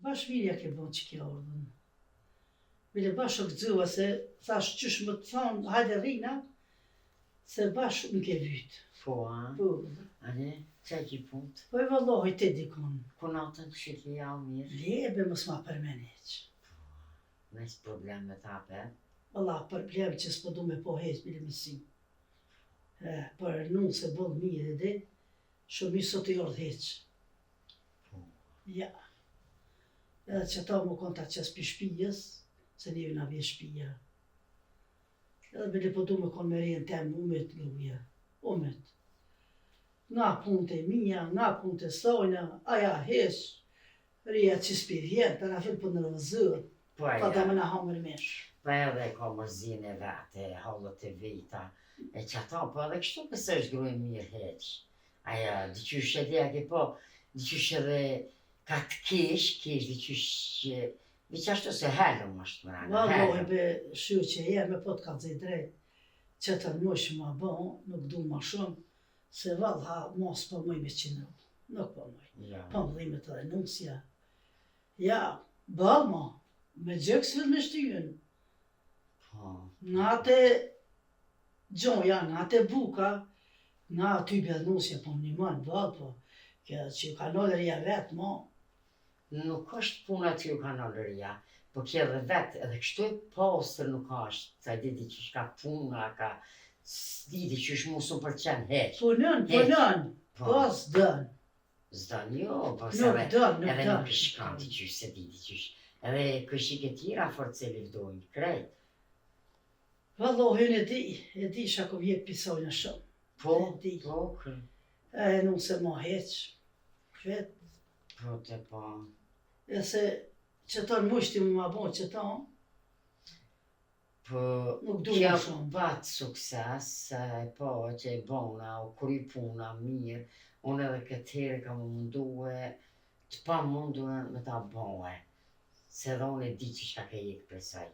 Bashkëmirja ke bon që kja ordën. Bile bashkë gëzua se thash qysh më të thonë, hajde rina, se bashkë më ke vytë. Po, a? Po, Ane, qa ki punt? po e vëllohi ti dikon. Konatën këshit li ja mirë. Lebe mos ma përmeneq. Mes problem me ta pe. Allah, problem që s'po du me po heq bile mësim. Për nunë se bëllë mirë edhe, shumë i sot i ordë heq. Po. Ja. Edhe që ta më konta qes për shpijës, se njëve nga vje shpija. Edhe bile po du me konë me rejën temë, umet nga uja. Umet. Nga punë të mija, nga punë të sojna, aja heq. Rija që s'pi vjenë, të nga fillë për në rëzër. Po Pa da ja. me nga hamër mesh. Po edhe ka mërzine vete, hallët e veta. E që ata, po edhe kështu pësë është grujë mirë heq. Aja, diqysh edhe ake po, diqysh edhe ka të kesh, diqysh që... Veç ashtu se helëm është më rana, Vallohi be shu që jeme po të ka dzej drejt, që të nësh ma bon, nuk du ma shumë, se valla mos po mëj me qinru, nuk po mëj. Ja. Po më dhimet edhe nusja. Ja, balma, me gjëk s'vill me shtyjën, Po. nga te gjoja, nga te buka, nga ty bjell nusja po më një mënë, bal po, kjo që ka nolërja vetë, mo, Nuk është puna që ju ka nolëria, po kje edhe vetë, edhe kështu e pasër nuk është, sa diti që shka puna, ka diti që shmu su përqen heq. punën, Po. po s'dën, Zdan jo, po se nuk dën, edhe nuk i nuk shkan t'i qysh se diti qysh. Edhe këshik e tjera force livdojnë, krejt. Vallohi unë e di shako vje pisojnë shumë. Po, E di. po, kre. E nuk se ma heq. Vetë, Po të po. e se që tonë mushti më ma bon që tonë, Po, nuk du kjo ma shumë. pat sukses, po që e bona, o kry puna mirë, unë edhe këtë herë kam mundue, të pa mundue me ta bohe, se edhe unë e di që shka ke jekë për saj.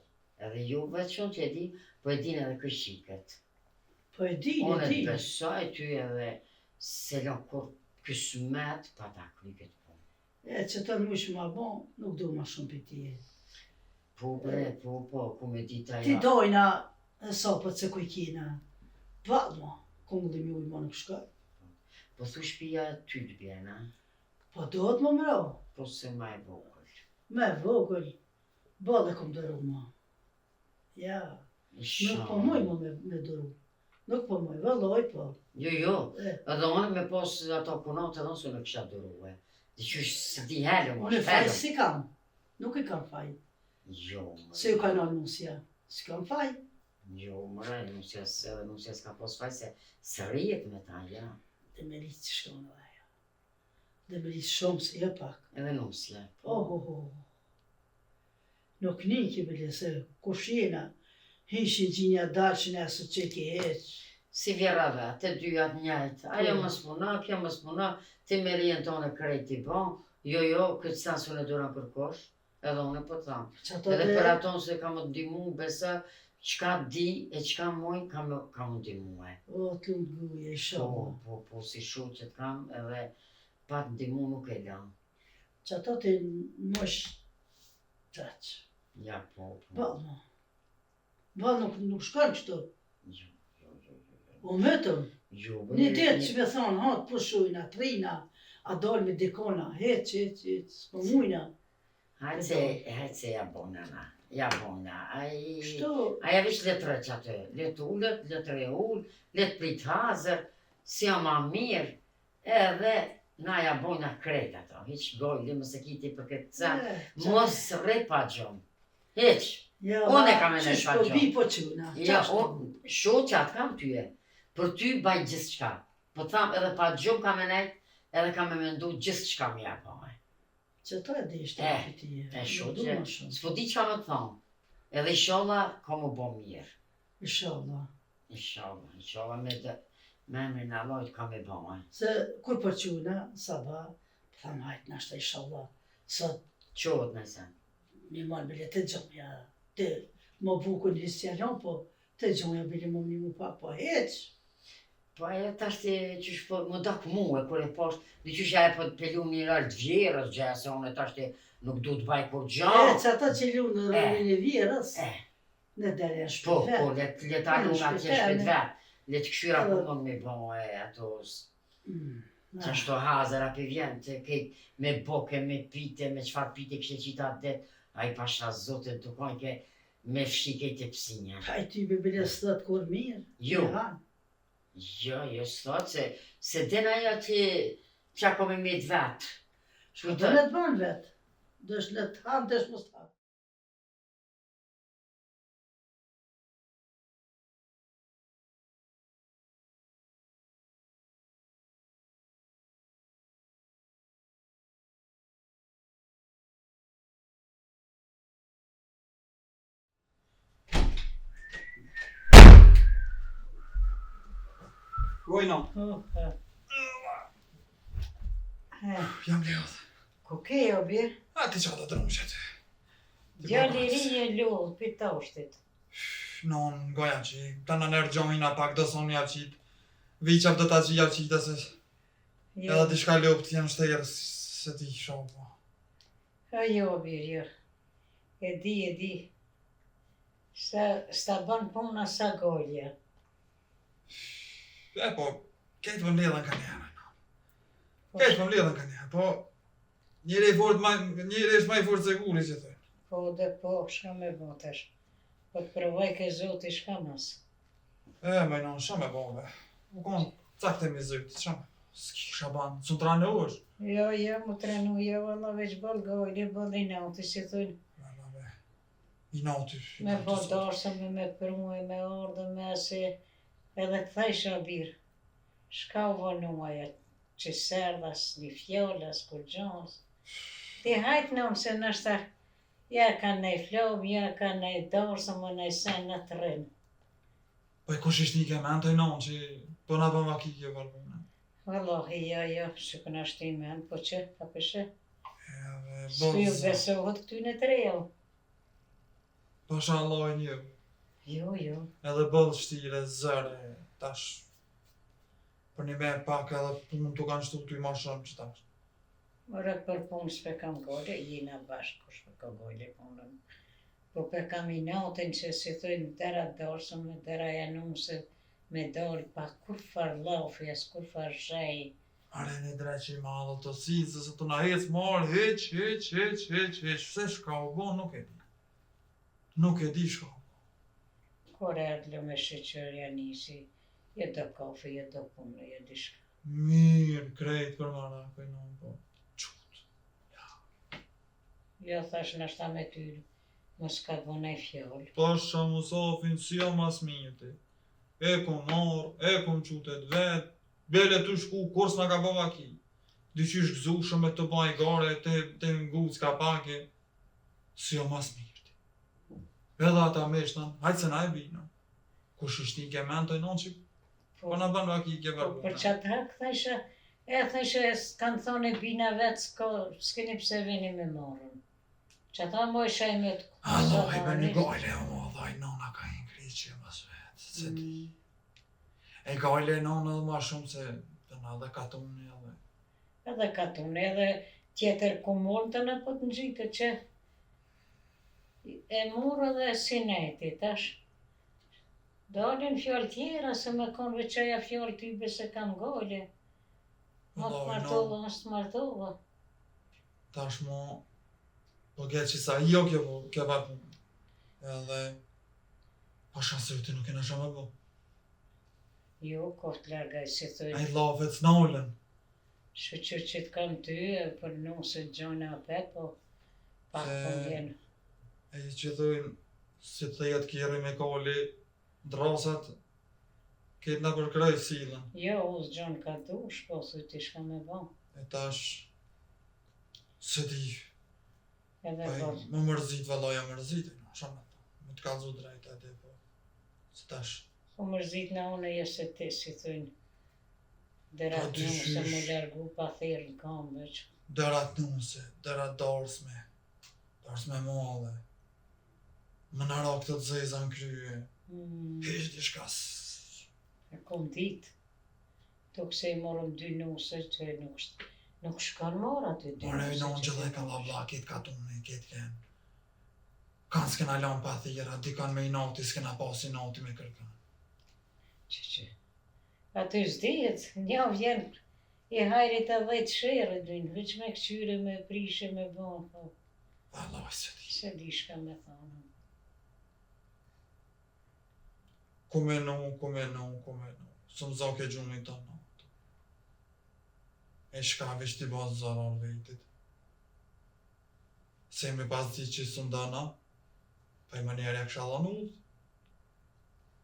Edhe ju vetë shumë që e di, po e din edhe këshiket. Po e di, Unë e e di. të besoj ty edhe se lën kur kësmet pa ta kry këtë punë. E që tonë mushti ma bon, nuk du ma shumë për ti. Po bre, po, ku me dita Ti ja. dojna e sopët se kujkina. Valmo, kongli mi ujë ma nuk shkoj. Po thu shpia ty të bjena, Po do të më mro, po se ma e vogël. me vogël, bale kom dëru ma. Ja, nuk po moj më me dëru. Nuk po moj, vëlloj po. Jo, E. edhe unë me pos ato punot edhe unë se në kisha dërue. Dhe qysh se di helëm, Unë e është faj helëm. si kam, nuk i kam faj. Jo, Se ju ka në nusja, s'kam faj. jo, mëre, nusja s'ka pos faj se rrijet me ta, ja. Dhe me rritë që shkon edhe ajo. Dhe me rritë shumë se jo pak. Edhe nusja. Oh. Nuk një ki bile se kush jena, hishin që një dalshin e së që ki heq. Si vjera dhe, të dyjat njajtë. Ajo Po. më spuna, kjo më spuna, ti me rijen tonë krejt i bon. Jo, këtë sensu në dura kërkosh, edhe unë po thamë. Që ato Edhe dhe, për aton se kam të ndimu, besa, qka di e qka moj, kam ndimu e. o të lumë guje, i shumë. Po, si shoqet kam, edhe pa të ndimu nuk e lan. Që ato të mosh qaq. Ja, po. Balma. Balma nuk shkon kështu. Jo. O mëtëm, Jo, një tjetë që me thonë, ha, të pushujna, trina, a dojnë me dikona, heq, s'po mujna. Hajtë se ja bona na. Ja bona. Kështu, Aja vish letë rëq atë. Letë ullët, letë reull, letë prit hazër, si ja ma mirë. Edhe na ja bojna krejt ato. Hiq gojli, mëse kiti për këtë ca. Mos rre pa gjomë. Hiq. ja, unë e kam e në qysh shfaqo. po bi po quna. Ja, shoqat kam tyje. Për ty baj gjithë qka. Po tham edhe pa gjumë kam e nejt, edhe kam e mendu gjithë qka mi apoj. Që to e di ishte për ti. E shoqe, s'po di qa më thonë. Edhe isholla ka më bo mirë. Inshallah. Isholla me emrin Allahut ka me bo. Se kur për quna, sabah, tham hajt nashta inshallah. Sot, Qohet nëse. mi marrë bile të gjomja. Të më buku një sjalon, po të gjomja bile më një mu pak, po heq. Po ajo tashti qysh po më dak mu e kur e posh, dhe qysh ajo po të pelu një lartë vjerës gjeja se unë tashti nuk du të baj kur E, gjë. që ata që lunë në rëmin e vjerës, në dere e Po, shpëtë. po, le ta lunë atje shpet vetë. Le të këshyra Edhe- ku mund me bo ato që Ah, ashtu hazëra për vjen të kejt me boke, me pite, me qfar pite kështë qita det, a i pasha zote të kojnë ke me fshi kejt e pësinja. Pa i ty me bile së kur mirë. Jo. me hanë. Jo, s'thot se dena jo që ako me mit vetë. Do në të banë vetë. Do është le të hanë, do është mos të hanë. Gojna. Jam lehët. Ku ke jo birë? A ti qa të drumshet. Djali i ri e lullë për toshtit. Non, goja që të në nërgjojna pak do son ja qit. Viqap do ta që ja qita se edhe t'i shka lop t'jem shterë se ti shopo. Jo birë, jo. E di. Sta bën puna sa golja. E po, ketë më mledhen ka njerë. Ketë më mledhen ka njerë, po njëri është ma i fort se guri që thë. Po dhe po, shka me botesh. Po të provoj ke zoti shka mas. E, me non, shë me bove. U konë cakte mi zëjtë, shë me. S'ki shaban, su të ranë u është. Jo, mu trenu, jo, Allah veç bol gojli, bol i nauti, si thunë. I nauti. Me bol dorësëm, me prumoj, me ordë, me asi. Edhe këthaj shabirë. Shka u vonuaja, që serdas, një fjollas, kur gjonës. Ti hajtë nëmë se nështë ja ka nej flom, ja ka nej dorësëm, o nej sen në të rrinë. Po e kush ishtë një kemen të i non që po nga bëma kike vërgune. Wallahi, jo, shukën ashtë i men, po që, pa pëshë. Edhe Shpiju bëzë, besohet këty në të rejo. pasha Allah e një. Jo. Edhe bëllë shtire, zëre, tash. Për një me pak edhe punë të kanë shtu t'u i ma shumë që tash. Ora për punë s'pe kam gole, jina bashkë kush për ka gole punën. Po pe kam i natin që si thujnë dera dorësëm, me dera januse, me dorë pa kur far lafi, as kur far shej. Are një dreqë i madhë të si, se të na hecë marë, heq, se shka u bo, nuk e di. Nuk e di shka u bo. Kur erdle me sheqer janisi, jo do kafe, jo do punë, jo di shka. Mirë, krejt për mara, këjnon, po. Qut. Jo thash nashta me ty, mos ka bënej fjollë. Pasha Musafin si jam as mirëti. E kom marë, e kom qutet vetë, bele të shku, kur s'na ka bëva ki. Dyqysh gëzushëm me të baj gare, te nguc ka pake. Si jam as mirëti. Edhe ata meshtan, hajtë se na e bina. Kush është i kemen të i non që, po na bënë vaki i ke Po për vërguna. qatë hak thajshë, s'kanë thonë e bina vetë, s'keni pse vini me marrën. Që ata më isha i me të Allah i bërë një gajle, o dhaj nona ka i ngri që mas vetë. Se di. E gajle nona edhe ma shumë se të na dhe katuni edhe. Edhe katune, edhe tjetër kumon të në po të ngjitë që e murë edhe sineti, tash. Dalin fjallë tjera, se me konë veqaja fjallë tybe se kam gole. Më të Allah i martova, nona, mos të martova. tash mo, po gjetë që sa jo kjo vapu. Edhe, po shansë ti nuk e në shumë e bo. Jo, kohët largaj si A thujnë. i lafet s'nolën. Shqyqyr që të kam ty, për nusë gjona ape, po pak po vjen. E që thujnë, si të jetë kjeri me koli, drasat, ketë në përkraj silën. Jo, usë gjonë ka dush, po thuj ti shka me bo. E tash, se di, Edhe pa po, më mërzit, valoja mërzit, no, shumë më të kalzu drejta dhe, po, se tash, po mërzit në une jo se ti, si thujnë. Derat Po, nusë dyshysh. më largu pa thirë në kam veç. dërat nuse, dërat darsme modhe, më në rak të zeza në krye, hish di shkas, E kom dit. To këse i morëm dy nusë që nuk Nuk shkon mora aty dy. Por e non që dhe ka valla, ketë ka tuni, ketë ken. Kanë s'kena lanë pa thira, di kanë me i nati, s'kena pasi nati me kërkan. Që. Aty s'dihet, një vjen i hajrit e 10 shere dyn, veç me këqyre, me prishe, me bon, po. Valla, se di. Se di shka me thonë. Ku me nu. Së më zake gjuni të natë. E shka veç t'i bazë zarar vetit. Se me pas di që së mdana, pa i më njerë e kësha dhanull.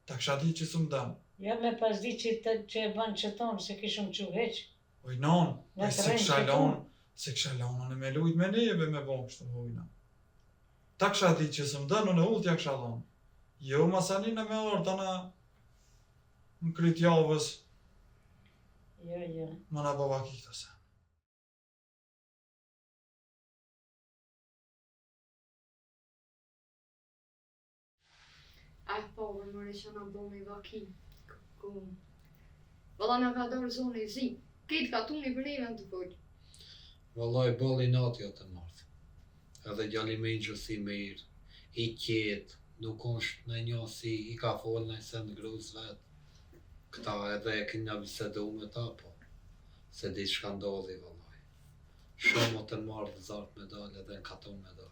Ta kësha di që së mdana. Ja me pas di që e ban që tonë, se kishëm që heq. Oj non, Me se të kësha rejnë që lanë, se kësha lanë në me lujt me neve me bon kështu hojna. Ta kësha di që së mdana në ullë t'ja kësha dhanë. Jo, masanina me orë tana në kryt javës, Jo. më na baba kikta se. Po, mërë që nga bo me vaki. Valla nga ka dorë zonë e zi. Ketë ka tu një për neve në të pëllë. Vallaj, bolli nati o të martë. Edhe gjalli me një gjësi mirë, i qetë, nuk është në një si i ka folë në se në gruz vetë. Këta edhe e kënja bisedu me ta, po. Se di shka ndodhi, vallaj. Shumë o të martë zartë medalje edhe në katon medalje.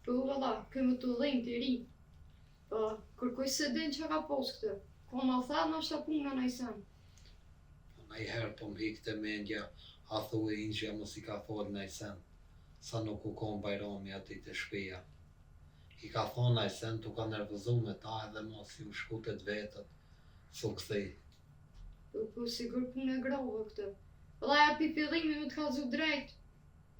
Po, valla, këmë të dhejmë të ri. Po, kërkoj se den që ka pos këtë. Ko në tha, në është puna në i sen. Në i herë po më hikte mendja, a thuj ingjja mos i ka folë në i sen. Sa nuk u konë bajrami ati të shpia. I ka thonë a i sen, tu ka nervëzu me ta edhe mos i u shkutet vetët. Su këthi. Po, sigur punë e grove këtë. Valla, ja pi pillimi me të ka zu drejt.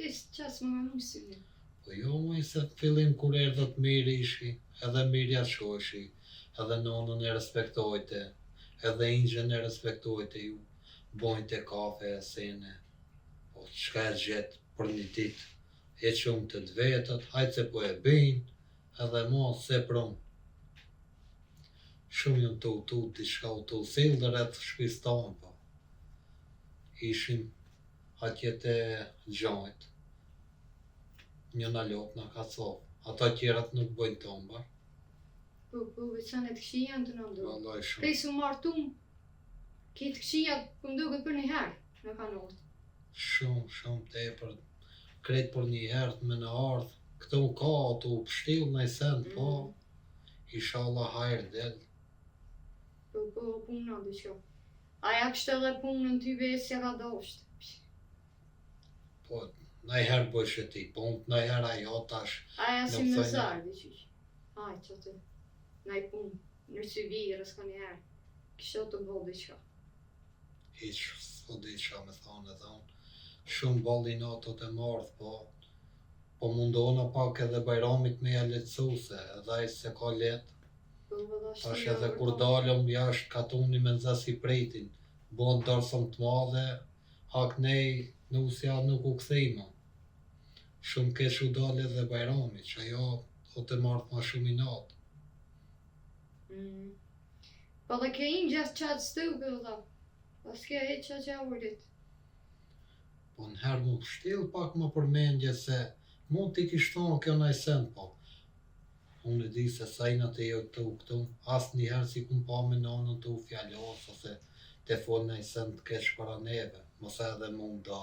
Isë qasë më me musimi. Po jo më i se të fillim kur erdhët mirë ishi, edhe mirja shoshi, edhe nonën e respektojte, edhe ingjën e respektojte ju, bojnë kafe e sene. Po çka e gjetë për një ditë, e qumë të vetët, hajtë se po e bëjnë, edhe mos se prunë. Shumë jënë të utu, diçka utu silë dhe rreth shpis tonë, po. Ishim atje të gjojtë. Një në lopë në ka copë, ata tjerat nuk bëjnë tomba. Po, veçan e të këshia në të në ndohë. Vallaj shumë. Prej su martum, kitë këshia për më duke për një herë, në ka nërtë. Shumë tepër. Kretë për një herë me në ardhë. Këto ka, tu pështil në i sen, po. Inshallah hajrë del. Po, punë në dësho. Aja kështë edhe punën ty besja ka doshtë. Po, në i herë bëjshë ti punë, në i herë ajo tash. Aja si Nuk më thonjë. zarë, dhe qysh. Aj, që të, na i punë, nërë që virës ka një herë. Kështë të bëllë dhe qka. Hiq, s'po di qa me thonë edhe unë. Shumë bolli natët e mardhë, po mundona pak edhe bajramit me ja letësu se edhe ai se ka letë. Po, vëlla, Tash edhe kur dalëm jashtë katuni me nëzë si pritin, bon dërsëm të madhe, hak nej nusja nuk u këthima. Shumë kesh u dalë edhe bajrami, që ajo o të martë ma shumë i natë. Po dhe ke inë gjatë qatë stupë, vëlla. Pas ke e që urit. Po nëherë mu shtil pak më përmendje se mund t'i kishtë thonë kjo në sen, po. Unë e di se sajnat e jo të u këtu, asë njëherë si kun pa me nonën të u fjallos, ose të folë në sen të kesh para neve, mos edhe mund da,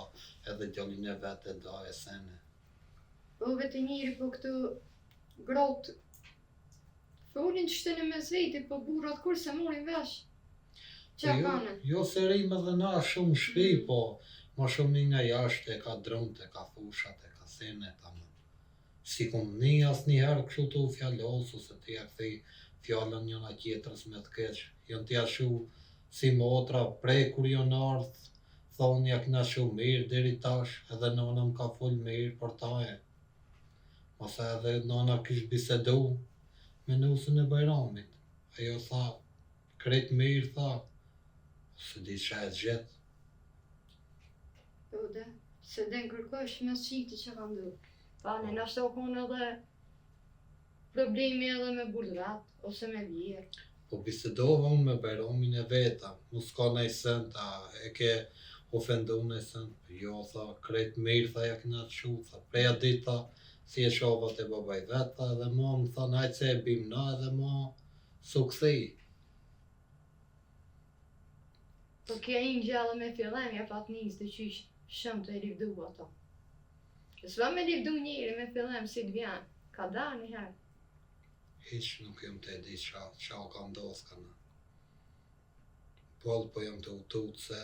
edhe gjallin e vete da e sene. Po vetë njëri, po këtu grotë. Folin që shtene me zveti, po burat kur se morin vesh. Qa kanë? Jo se rrim edhe na shumë shpi, po ma shumë një nga jashtë e ka drëmët, e ka fushat, e ka sene, ta më. Si kum një as njëherë kështu të u fjallos, ose të ja këthej fjallën njëna tjetërës me të keqë. Jënë t'ja shu si motra, prej kur jonë ardhë, thonë ja këna shu mirë deri tash, edhe nona më ka full mirë për taje. Masa edhe nona kish bisedu me nusën e bajramit. Ajo tha, kretë mirë, tha, se di që e gjetë. Po dhe, se den kërkosh me shqiti që ka ndu. Pa në nashto konë edhe problemi edhe me burdat, ose me vjerë. Po bisedova unë me bajramin e veta, mu s'ka nej senta, e ke ofendu nesën, jo, tha, krejt mirë, tha, ja kina të shu, tha, preja ditë, tha, si e shova të babaj vetë, tha, edhe ma më tha, najtë se e bim na, edhe ma sukthi. Po kja i në gjallë me fillemja pa të njës të qysh shumë të e livdu ato. S'va me livdu njëri me fillem si të vjen, ka da njëherë. Hiq nuk jam të e di qa ka ndosë kana. Po jam të utut se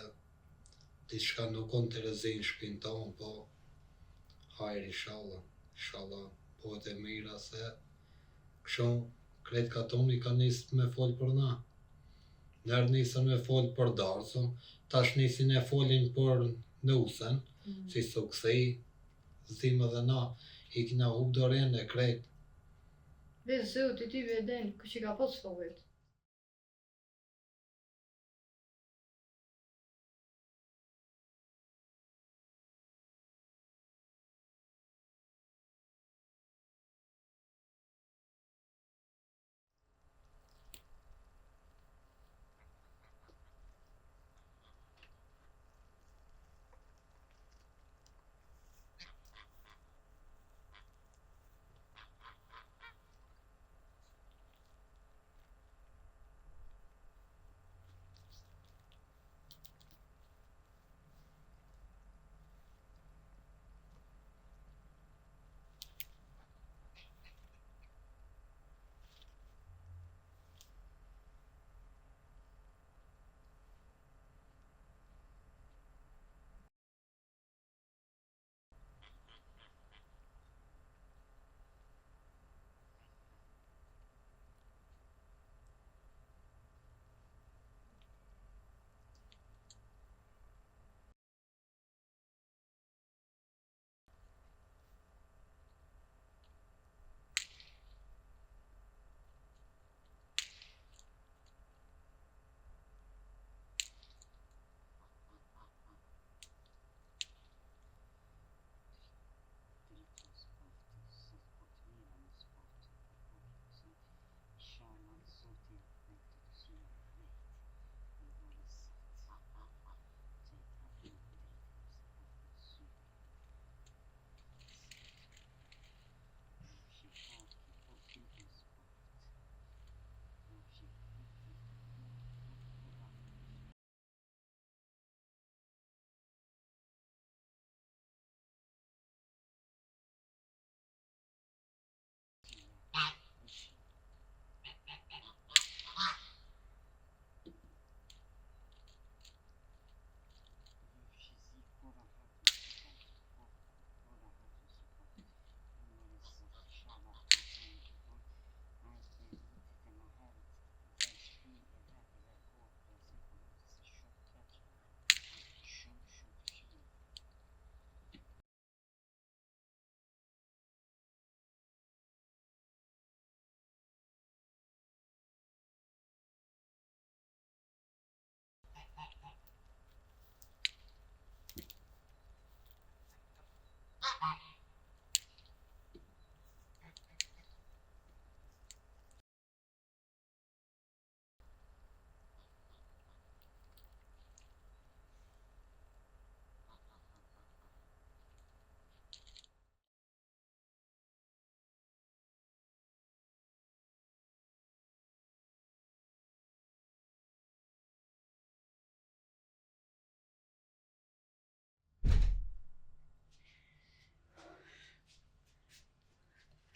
diçka nuk on të rezin shpinë tonë, po hajri inshallah, po e mira se këshon krejt katoni ka nisë me folë për na. Nërë nisën me folë për darsën, tash nisin e folin për nusen, si sukthi, zime dhe na, i kina hub doren e krejt. Dhe zoti ty veden, ku që ka pos follet.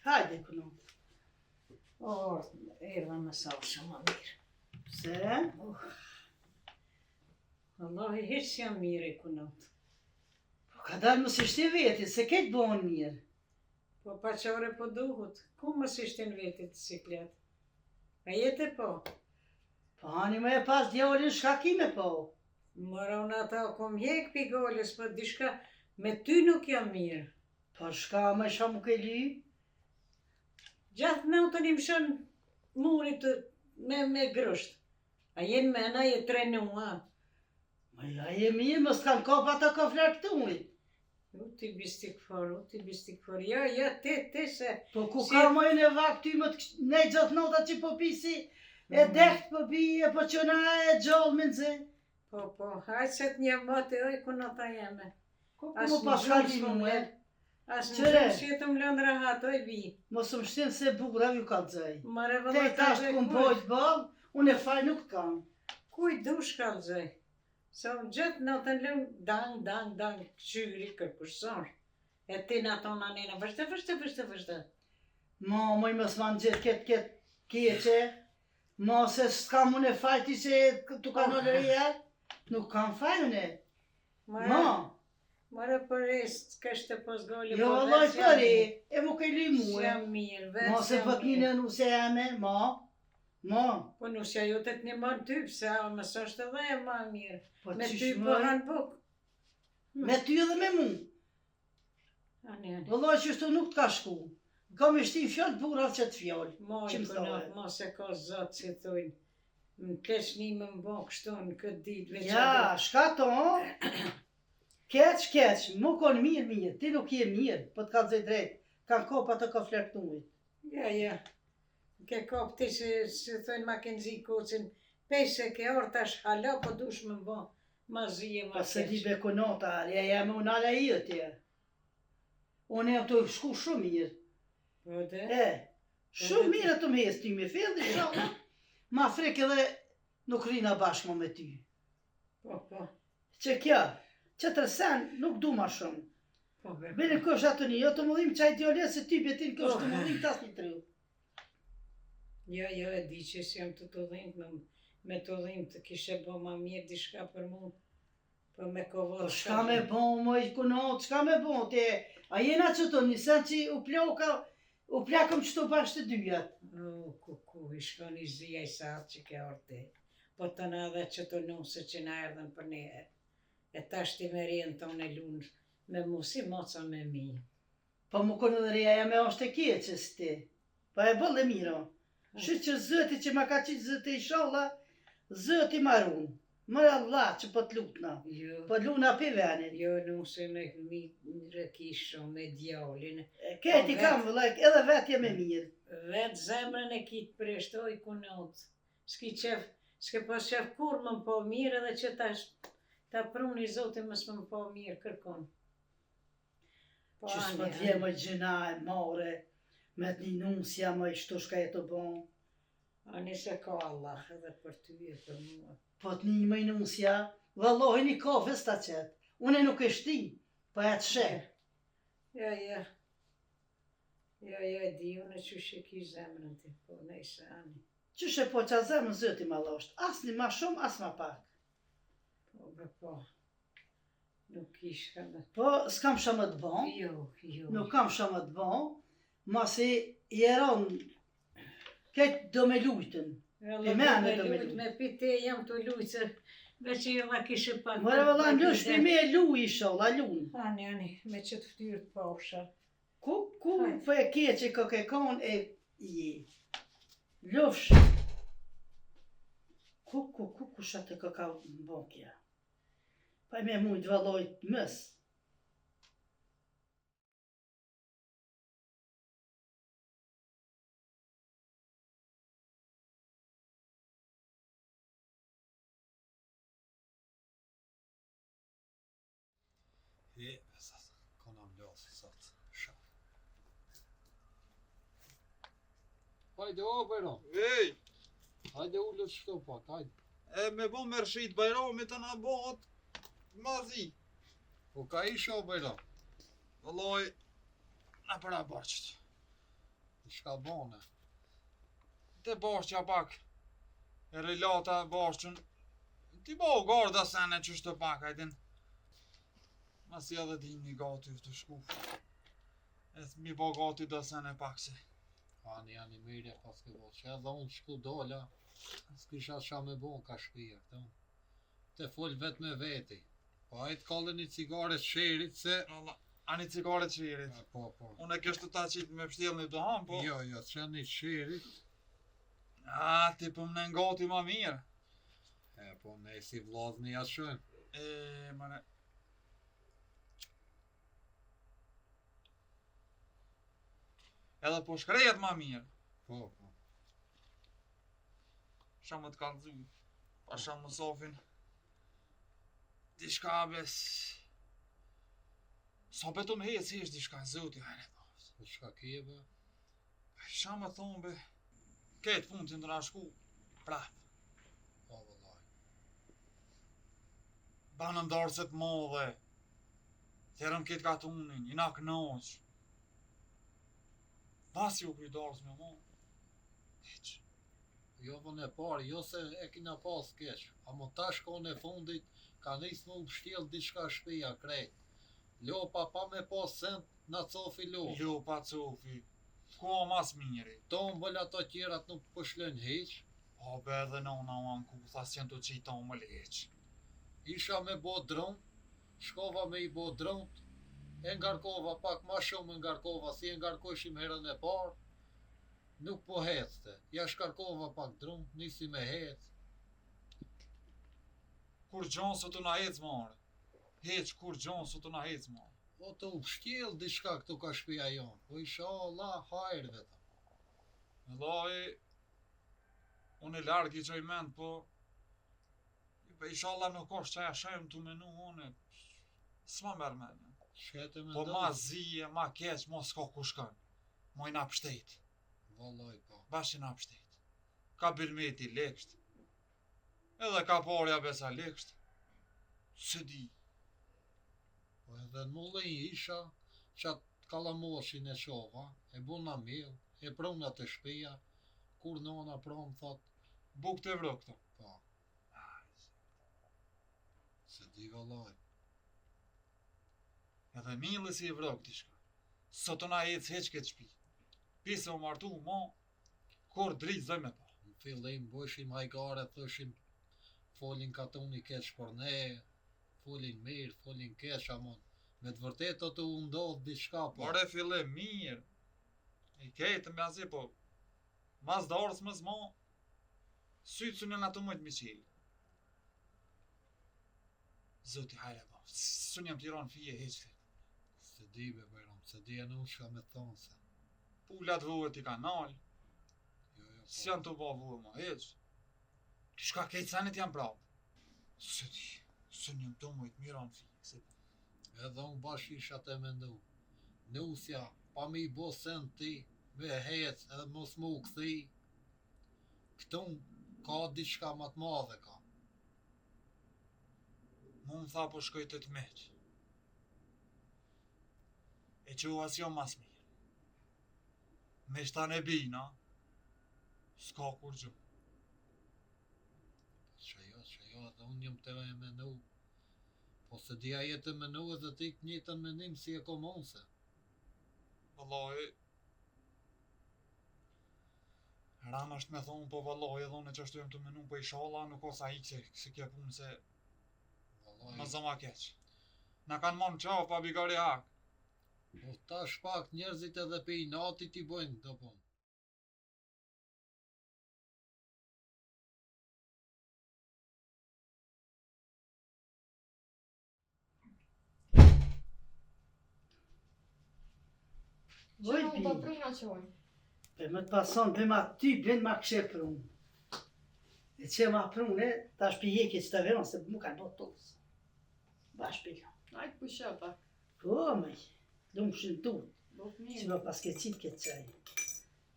Hajde, kuno. Erdha me salë shumë më mirë. Pse? Wallahi hiç jam mirë kunot. Po ka dalë mos ishte veti, se ketë bon mirë. Po pa qore po duhut, ku mos ishte në vetit siklet? A jete po? Po hani me e pas djallin shka kime po. Mora unë ata kom hjek pigoles, po dishka me ty nuk jam mirë. Po shka me shumë ke ly? Gjatë natën im shën murit me grësht. A jen mena, je trenua. Ma ja je mirë, mos kanë kap ata ka flaktumit. U ti bistik for. Ja, te se. Po ku Si- ka mojën e vakt ty më të ne gjatë nota që po pisi, e dekt po pi, e po qëna e gjallë me nëzë. Po, hajtë se të një motë, oj, ku në ta jeme. Ku As më në paskali gjurë mu e? As në Qëre? gjurë që të më lënë rahat, oj, bi. Mos më shtinë se bukra ju ka dzej. Mare Te vëllë ta është ku mbojt balë, unë e faj nuk kam. Kuj dush ka lëzoj. Se më gjithë në të lëmë, dang, qyri, kërkushon. E ti në tona nena, vështë. Moj mos ma në gjithë ketë keqe. Ma se s'kam unë e fajti që tu ka në lërija. Nuk kam faj unë. Ma. Mare për est, kështë të posgolli. Jo vëlloj përi, e mu kej li mu e. Jam mirë, vetë Ma se jam pët një mirë. në nuse jeme, ma. Po nusja ju të një marë ty, pëse a më sështë edhe e ma mirë. Po Me qysh ty më? po hanë buk. Me ty edhe me mu. Ani. Vëlloj që shtu nuk t'ka shku. Kam e shti fjallë burat që t'fjallë. Moj, Që më këna, thove? mos e ka zotë që thujnë. Më keq një më mbo kështu në këtë ditë veç. Ja, shka to, keq, mu kon mirë, ti nuk je mirë, po t'ka dzej drejt, kanë kopa të ka flektumit. Ja. Ke kop ti që thujnë ma kënë zi kocin, pejse ke orë tash hala, po dush më mbo. Ma zije, ma Pa se di keq. be konota, ja jam unë ala i atje. Unë e të shku shumë mirë. Po dhe? Shumë mirë të më hes ty me fillë, inshallah. Ma frek edhe nuk rina bashkë më me ty. Po. Që kjo, që tërsen nuk du ma shumë. Po, be. Bene kësh atë një, jo të më dhim qaj djole se ty betin kësh të më dhim tas një tru. Jo, e di që si jam të dhimë, me të dhimë të kishe bo ma mirë dishka për mu. Po me kovot. Po shka me bon, moj kunot, shka me bon, te, a jena që të njësen që u plakëm qëto bashkë të dyjat. Ku, i shko një zija i satë që ke orte. Po të në edhe që të nusë që në erdhen për nehe. E ta shti me rinë tonë e lunë, me mu si moca me mi. Po mu konë dhe reja me është e keqës ti. Pa e bëllë e miro. Shë që zëti që ma ka qitë zëti i sholla, zëti marun. Mërë Allah që po t'lutna. Jo, Po t'luna për venin. jo nusë me rëkisho, me djallin. Këti kam vëllaj, edhe vetë jem e mirë. Vetë zemrën e kitë preshtoj kunot. S'ke pas qef kur më po mirë edhe që ta pruni zote mës më po mirë kërkon. Po Që s'po t'je më gjëna e more, me t'ni nusja më i shtu shka e të bon. Ani se ka Allah edhe për ty e për mua. Po t'ni më i nusja, vëllohi një kofës ta qetë. Une nuk e shti, po e të sheh. Ja, e di unë që shë ki zemrën ti, po nejse ani. Qyshe po qa zemë zëti ma losht, as një ma shumë, as ma pak. Po, nuk ishka me... Po s'kam shumë të bon, Jo. nuk kam shumë të bon, ma si jeron, këtë do me lujtën. E mene do me lujt, lujt. me pite jam të lujt, se veç i edhe kishe pak... Mëre vëlla më lush për me luj i sholla, luj. Ani, me që të ftyrë të pasha. Ku, po e kje që ko ke kon e i. Lufsh. Ku shatë ko ka më bon kja. Pa e me mujtë vallojt mës. Kona më losë sot, shaf. Hajde o Bajram, Ej, hajde ullët shto pak, hajde. e me bo me rshit Bajramit të na bohat mazi. Po ka isha o Bajram, Vëlloj, na para bashkët. shka bone. Te bashkja pak. E relata bashkën. Ti bo garda sene që shtë pak, hajtin. Mas i edhe di një gati të shku. E mi bo gati do sene pak se. Ani mirë pas ke bo, që edhe unë shku dola, s'kisha qa me bon ka shpija këta. Te fol vet me veti. Po ajtë kallë një cigare të sherit se... Allah, ani cigare të qirit. Po. Unë e kështë ta qitë me pështjel një dohan, po. Jo, që një sherit. A, ti për më në gati ma mirë. E, po ne si vlazni jashën. Mane. Edhe po shkrejet ma mirë. Po. Shamë të kalëzu. Pa shamë më sofin. Diçka bes... Sa beton hec diçka, zoti hajde. Po çka ke be? Isha me thonë be... Ketë punë të ndra shku, prap. Po vallaj. Banë ndarëset modhe. Therëm ketë katunin, jina knoq. Vas ju kujdarës me mo. Hiq. Jo vën e parë, jo se e kina pas keq, amo tash kohën e fundit ka nis më pështjell diçka shtëpia krejt. Lopa pa me pas sent, na cofi lop. Jo pa cofi. Ko mas miri. Tombël ato tjerat nuk pëshlën hiq. Po be edhe nona u anku, thas që të qita më leq. Isha me bo dront, shkova me i bo dront, e ngarkova pak ma shumë ngarkova si e ngarkoshim herën e parë, nuk po hecte. Ja shkarkova pak dront, nisi me hec. Kur gjon së të na hec more. Heq kur gjon së të na hec more. Po të ushtjell diçka këtu ka shtëpia jonë, po isha Allah hajrë vetëm. Vëllai, unë e larg i qoj mend, po... Po inshallah nuk është që e shem të menu une. S'ma merr mend. Shete me Po ma zije, ma keq, ma s'ka ku shkon. Moj na pështet. Vallaj po. Bash që na pështet. Ka bilmeti leksht. Edhe ka parja besa leksht. Se di. Po edhe në mullin isha, qatë kalamoshin e qova, e buna mirë, e prona të shpia, kur nona pronë thot, Buk të vro këto. po, se di vallaj. Edhe milë si i vro këti shka. Sot na ec heq këtë shpi. Pise u martu mo, kur dritë zoj me pa. Në fillim bëshim hajgare, thëshim, folin katuni keq për ne, folin mirë, folin keq, amon, me të vërtetë të ndodh diçka, po. Pare fillim mirë. I kejtë me azi, po... Mas darës më zmo, sytë së në ato mëjtë mi qilë. Zoti hajre po, së njëm tiron fije heqë. Se di be bajram, se di e nuk shka me thonë se. Pullat vuhet i kanal, Jo, jo, si janë të ba vuhet ma heqë. Shka kejtë sanit janë prapë. Se di, së njëm të mëjtë miron fije. Se... Edhe unë bash isha të mendu. Nusja, pa mi bo sen ti, me hec edhe mos mu këthi. Këtu ka diçka më të madhe ka. Mu më tha po shkoj të të meq. E që u asjo mas mirë. Me shtan e bina, s'ka kur gjë. Që jo, edhe unë jëm të e menu. Po se dia jetë menu edhe ti të njëtën menim si e komonse. Vallai, Ram është me thonë, po vallai edhe unë që ashtu jem të menu, po inshallah nuk osa hiqe, se kje punë se Vallaj, më zëma keq. Na kanë monë qaf, pa bigari hak. po tash pak njerëzit edhe pe i natit i bojnë do punë. Voj Që pi, po pruna qojnë. për më të pason, për ma ty, ben ma këshe prun. E që ma prune, ta shpijeki që të veron, se mu ka do tosë. Bash pilo. Ajtë pusha pak. Po, mëj, lumë shën tu, Bok që mirë. më paske qitë këtë qaj.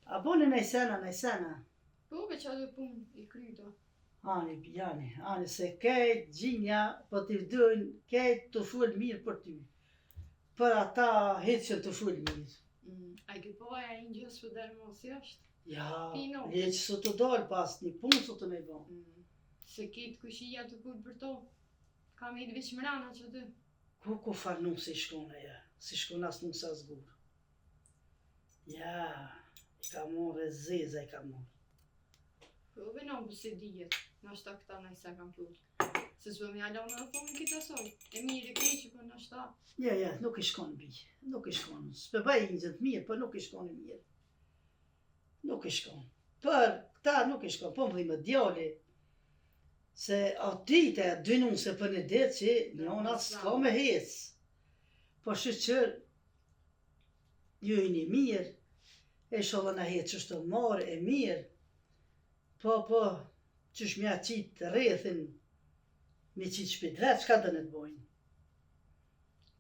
A bone nej sena. Po veç atë punë i kryta. Ani, bijani, ani se kejt gjinja, po t'i vdojnë, kejt të full mirë për ty. Për ata heqën të full mirë. A ke po e një gjësë për dërë mos jashtë? Ja, Pino. heqë së të dalë pas një punë së të me bon. Se kitë kushia të kur për to, kam i të veç mrana që të. Ku farnu si shkone ja, si shkone as nuk sa zgur. Ja, i ka morë e zeza i ka morë. Po vëna bu se dijet, nashta këta najsa kam plur. Se zbë me alo në thonë kita soj. E mirë e keqë, po nashta. Ja, nuk i shkon bi, nuk i shkon. S'pe bëj një gjëtë mirë, po nuk i shkon e mirë. Nuk i shkon. Për këta nuk i shkon, po më dhimë djali. Se atite dynun se për një ditë që njona s'ka me hecë. Po shqyqër, ju i një mirë, e shodhe në hecë që shtë marë e mirë. Po, qysh mja qitë rrethin, Me qitë shpit vetë, çka dënë të bojnë?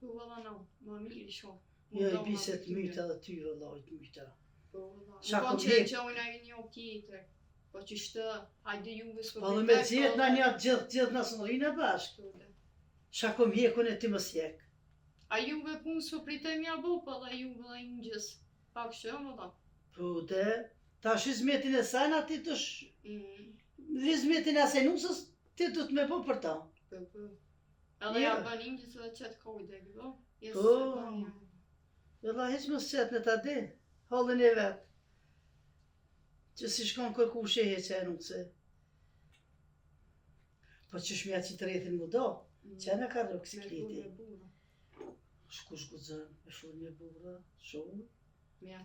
Po valla no, ma mirë shumë. Jo, i biset myta dhe ty vëllaj të myta. Po valla. Qa Po kom që hek? gjojnë ai një tjetër. Po që shtë, hajde juve s'po Po dhe me gjithë na një gjithë na së rinë bashkë. Qa kom hekun e ti mos jek. A juve punë s'po pritoj mja bo, po dhe juve dhe ingjës. Pak shumë valla. Po dhe, ta është hizmetin e sajna ti të Mm. hizmetin e asenusës ti du të me po për ta. Po po. Edhe Jo. ja bën ingjës dhe qëtë kojde, gëdo? Po. Vëlla hiq mos qetë në ta di, hollën e vetë. Që si shkon kërku shehe që e nuk se. Po që shmja që të rethin mu do, që e në ka rëk si kliti. Shkush gudzën, me fur një burra, shumë.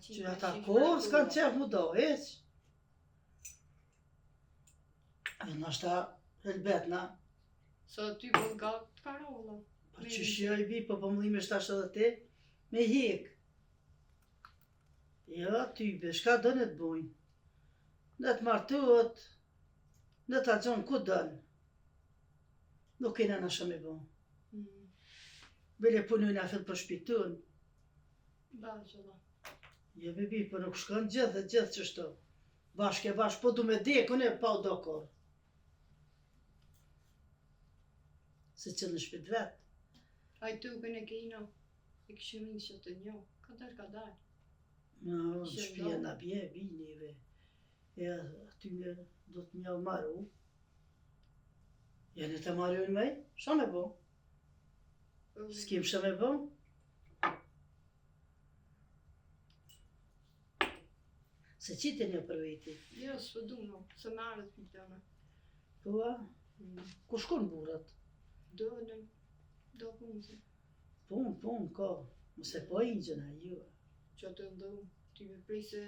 Që ata kohë s'kan qef mu do, heq. E nashta helbetna, Sa ty po gatë të karolla. po që shjo i bi, po po mëllime shtash edhe ti, me hek. Jo, tybe, shka dënë të bojnë. Në të martuot, në të gjonë ku dënë. Nuk kena në shumë e bon. Bele punojnë a fill për shpitun. Bashkë dhe. Jo bebi, po nuk shkon gjithë që shto. Bashke bashkë, po du me dekun e pa u do korë. Se që në shpit vetë. Aj tukën e kejna, e këshim një që të njo. Kadar. No, Që shpia ndo. na bje, binive. E aty me do të mjau maru. Janë të marujnë me, shë me bo? S'kim shë me bo? Se qitë një për veti. Jo, s'po du no, se marrët pitëna. Po, ku shkon burat? Dënën, do punëse. Pun, ka. Mëse po i gjëna, ju. Që të ndonë, ty me prej se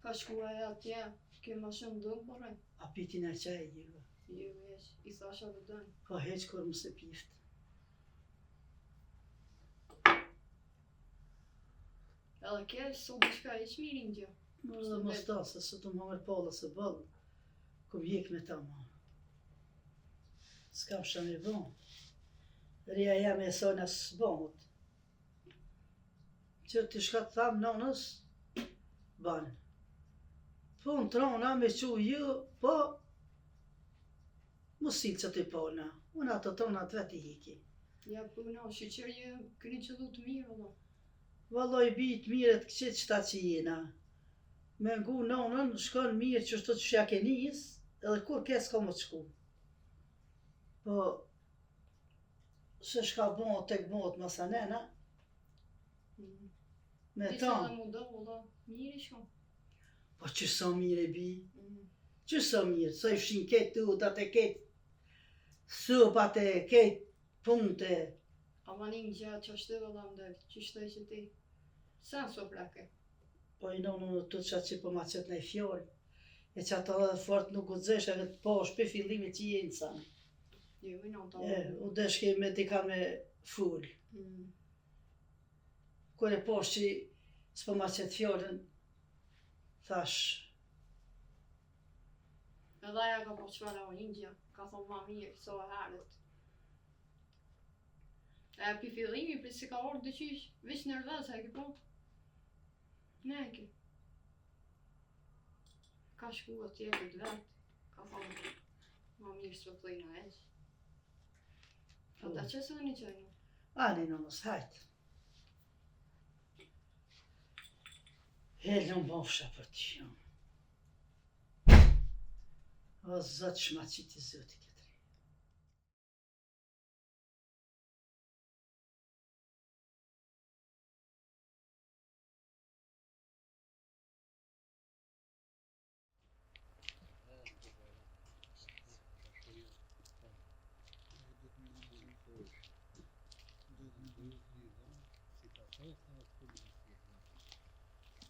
ka shkuaj atje, ke ma shumë ndonë përre. A pitin e qaj, ju. Jo vesh, i thasha dhe dënë. Po heq kur mëse pift. Edhe ke, sot diçka e qmirin gjë. Më dhe mos ta, se sot më hamër pala se bëllë. Kom jek me ta ma. S'kam shë me bon. Rria jam e sojnë asë bonët. Që të shka të thamë nonës, banë. Po në trona me që ju, po, musil që të i polna. Unë ato trona të vetë i hiki. Ja, po no, shqyqërje këni qëllu të mirë, dhe. Valloj bijt mirët këqit qëta që jena. Me ngu nonën, shkon mirë që shto që shja ke njës, edhe kur ke s'ka më të shku. Po, se shka bon tek bot masanena, me Ti ta, dhe mu do, dhe, mirë i shumë. po që sa mirë e bi, që sa mirë, sa i fshin ketë të udat e ketë, sopat e ketë punte, A manin gjatë që është dhe dhe mdëllë, që shtoj që ti. Sa në so plake? po i nonë në të qatë që po ma qëtë në i fjallë, e që ata dhe fort nuk gudzesh, edhe të posh për fillimit që jenë sa. Jo, i në të U deshke me dika me full. Kur e posh që s'po ma qëtë fjallën, thash, Edhe aja ka po qëfara o një ka thonë ma mirë, so e herët. E pi fillimi, për si ka orë dëqysh, veç nërvez, e ke po? Ne e ke. Ka shku atje këtë vetë, ka thonë, ma mirë s'po të lejnë eq. Ata që së një qajnë? ani në mos hajtë. Helë në bofsha për të shumë. O zëtë shmaqit i zëti këtë.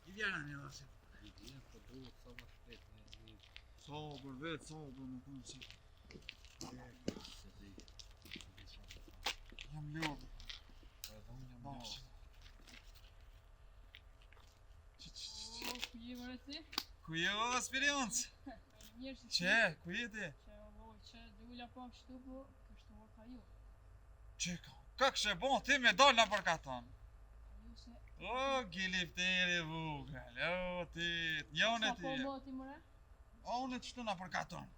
I vjena një dhe si. Sa për vetë, sa për më konë si. Jam lodhë. Bashkë. Ku je vërë ti? Ku je o Spirionc? Mirë që Që, ku je ti? që voj që dhe ulla po kështu po, kështë Ka ju. Qeka, ka kështë e bon ti me dal në përkaton? Ka ju se... O, gilifteri vogël, o, ti, njone Sa po ti. më ti mëre? O, unë të shtu në përkaton.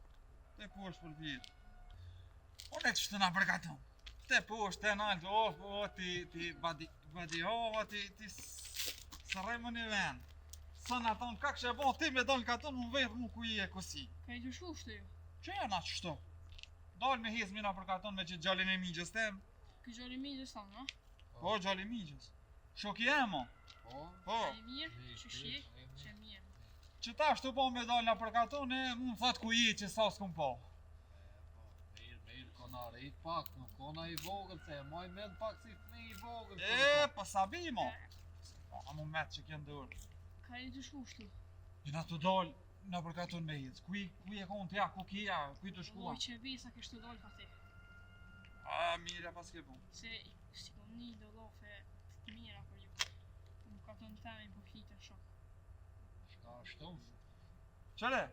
Te poshtë për vjetë. Unë të shtu në përkaton. Te poshtë, te naltë, o, ti, badi hova, ti, së rejmë një ven. Sa në tonë, ka kështë e bon ti me dal në katon, më vejtë mu ku i e kësi. Ka i të shkushtë ju. Që e na qështu? Dal me hezmi në përkaton me që gjallin e migjës tem. Ky gjali migjës tanë, no? Po, gjallin e migjës. Shoki e mo. Po, Po, Ka i mirë, që shje, që mirë. që ta shtu po me dal në përkaton e mu më thot ku i që sa s'kum po. mirë, kona rrit pak, nuk kona i vogël, se moj mend pak si fëmi i vogël. E, pa sabi mo. A mu met që kënë dërë. Ka i të shkushtë. Jena të dal në përkaton me hezë. Ku i e konë tja, ku kja, ku i të shkua. Loj që vesa kështë të dollë ka te. A, mirë, pas ke bon. Se si kom një do lofe të mira për ju. Më ka të në temin po flitën shumë. Shka ashtu? Qëre?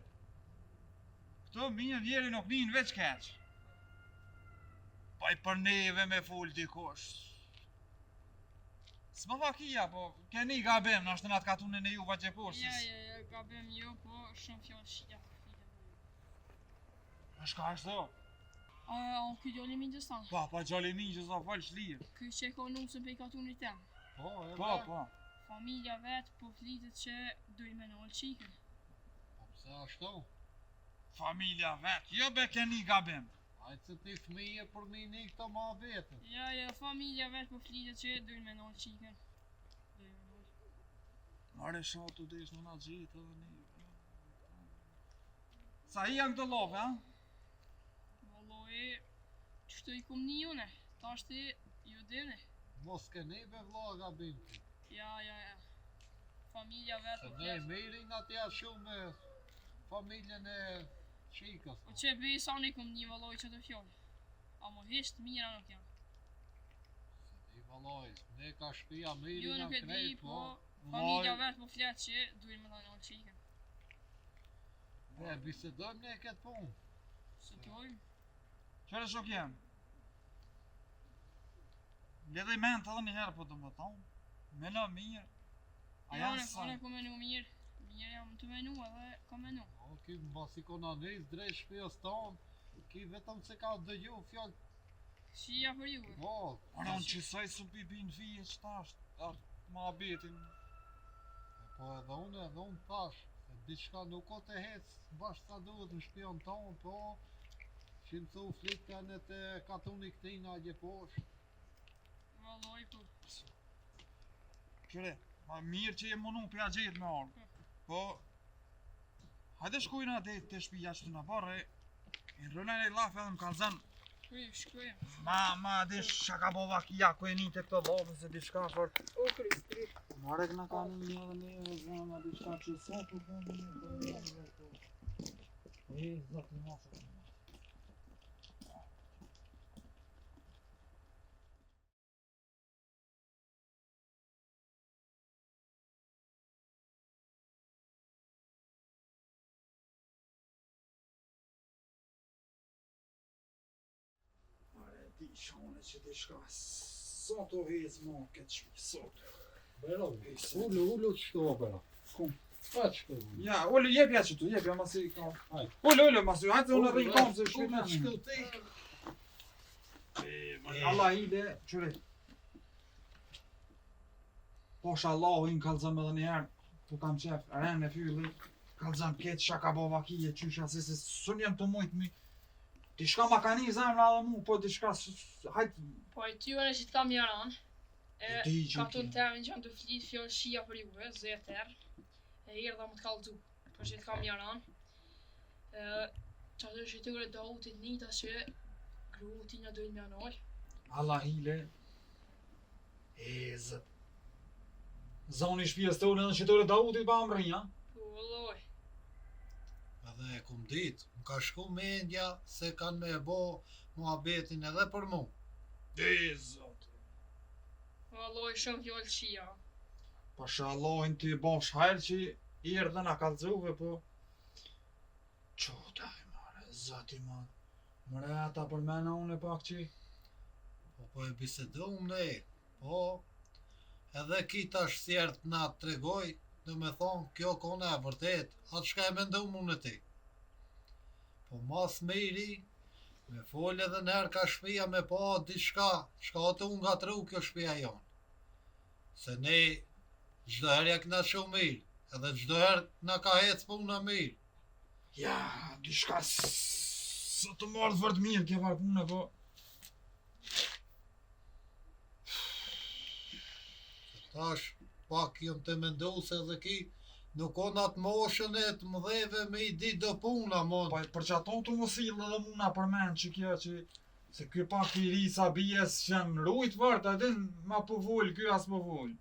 Këto mirë njeri nuk njën veç keq. Pa i për neve me full dikush. S'ma vakia, po keni gabim, në është në atë katunin e juva që poshtës. Ja, gabim jo, po shumë fjallë shqia për flitën për ju. A shka është do? A, ky djali migjës tanë. Pa gjalli një që sa falë shlirë. Ky që ka nusën pe i katunit tem. Po, e Po. Familja vetë po flitet që doj me nëllë qikën. Po pse ashtu? Familja vetë, jo be keni gabim. Ajtë se ti fëmije për mi një këto ma vetën. Ja, familja vetë po flitet që doj me nëllë qikën. Doj me nëllë. Mare shatu desh në nga gjithë edhe një. Sa i janë këtë love, ha? Valloj, qështu i kom një june, ta është ju dine. Mos keni be vla gabim ti. Ja. Familja vetë Se po ne flet. mirin atja shumë me familjen e qikës. Po që bëj sa unë i kom një valloj që të fjollë. A mo hishtë mira nuk janë. Se ti valoj, ne ka shpia Jo mirin nuk jam e di, krejt, po po. familja vetë po flet që duhet me nëllë qikën. Ne bisedojmë ne këtë punë. Se tojmë. Qëre shok jem? Ledhe i ment edhe një herë po të më tonë. Meno mirë. A Ja, janë sa? unë ku menu mirë. Mirë jam të menu edhe ka menu. O, ki mbasi kona njës drejt shpijës tonë, ki vetëm se ka dëgju fjallë, Shia për juve. po, Ora unë qësaj së pipi në fije që ta është ma abetin. po edhe unë thash, se diçka nuk o të hecë bashkë sa duhet në shpion tonë, po, që më thu flikën e të katuni këtina gje poshtë. Valloj po. Qëre, ma mirë që je munu për gjetë me orë. Po, hajde shkujna dhe të shpija që të në barre, i rënën e lafe edhe më kalzën. Shkrujem. Ma dhe shaka bova kia ku e një të këto lobë se diçka për... O, kry. Marek në ka një edhe një e zëma diçka që sa të bëmë një e zëtë në masë. Di shone që diçka sa të hezë ma këtë shpi, sot. Bero, ullu që të opera. Kum? Pa që të Ja, ullu jepja që tu, jepja masi ka. Hajde. Ullu, masi, hajtë se unë edhe i kam se shkujt Unë në që të ti. Allah i dhe, qëre. Posha Allahu i në kalzëm edhe njëherë, ku kam qef, rene fylli, kalzëm ketë shaka bova kije, qysha, se sën jem të mujtë mi. Dishka ma ka një zemra dhe mu, po dishka, hajtë, Po e ty në që të kam jaran. E di që Ka të ti. në temin që jam të flit fjallë shia për juve, zeter. E erdha më të kaldu, për që të kam jaran. Që atë shqytyre do u të njëta që gru ti nga dojnë me anoj. Allah hile. Zët. Zoni shpjes të unë edhe qëtore Dautit pa më rrinja. Po vëlloj. Edhe e kum ditë, më ka shku mendja se kanë me bo muhabetin edhe për mu. Zot. Vëlloj shumë fjallë shia. Pasha Allahin të i bosh hajrë që i erdhe nga kalzuve, po... Qota e mare, zati ma... Mëre, ata përmena unë e pak që Po e bisedum ne, po edhe ki tash sjert na tregoj, do me thonë kjo kone e vërtet, atë shka e mendum unë e ti. Po mas miri, me fol edhe njerë ka shpia me pa diçka, shka të unë gatru kjo shpia jonë. Se ne çdo herë ja kna shumë mirë, edhe çdo herë na ka hec puna mirë. ja, diçka së të marrë vërtë mirë ke farë punë, po Tash, pak jëm të mendu se edhe ki nuk on atë moshën e të mëdheve me i di do puna, mon. po për që ato të mos illë edhe muna përmen që kjo që se ky pak i ri sa bijes që janë rujt vërtë, a din ma po vol, ky as po vol.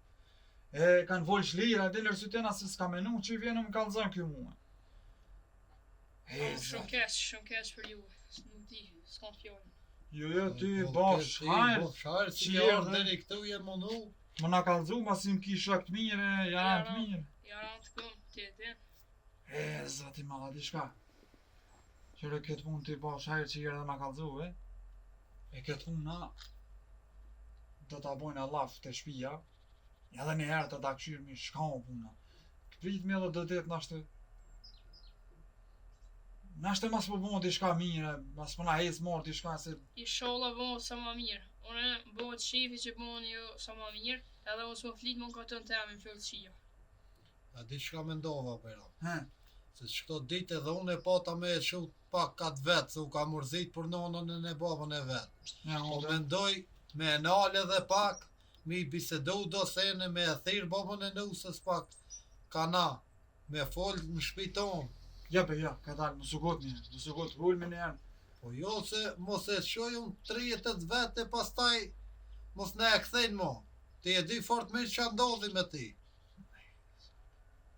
E kanë vol shlira, a din rësytena se s'ka menu që i vjenë më kalzën kjo mua. Shumë keq për ju. Nuk di, s'kam fjallën. Jo, ty bosh, hajrë, Hajrë, si që janë erdhe. deri këtu je mundu. më na kalzu, ma si më ki shok të mire, janë të mirë. Janë të këm, ti e din. Zati malla diçka. Qëre këtë punë ti bosh, hajrë që i erdhe ma kalzu, e? E këtë punë na do ta bojnë laf të shpia, edhe një herë të ta këshyrë mi shkon puna. Prit me edhe do të jetë nashte mas po bon diçka mire, mas po na hes mor diçka se Inshallah bëhet sa më mirë. Unë bëhet shefi që bëhen ju sa më mirë, edhe unë s'më flit më këtë në temë në fillësia. A di çka mendova Bera? he, Se çdo ditë edhe unë e pata me e shut pak kat vetë, se u ka mërzit për nonën e në babën e vetë. ja, Po unë mendoj me e nalë edhe pak, mi bisedu do sene me e thirë babën e nusës pak, kana, me fol në shpiton. ja, ka dalë, më sugot vull me njerë. Po jo se mos e shojun 30 vete pastaj mos ne e kthejnë mo. Ti e di fort mirë që ndodhi me ti.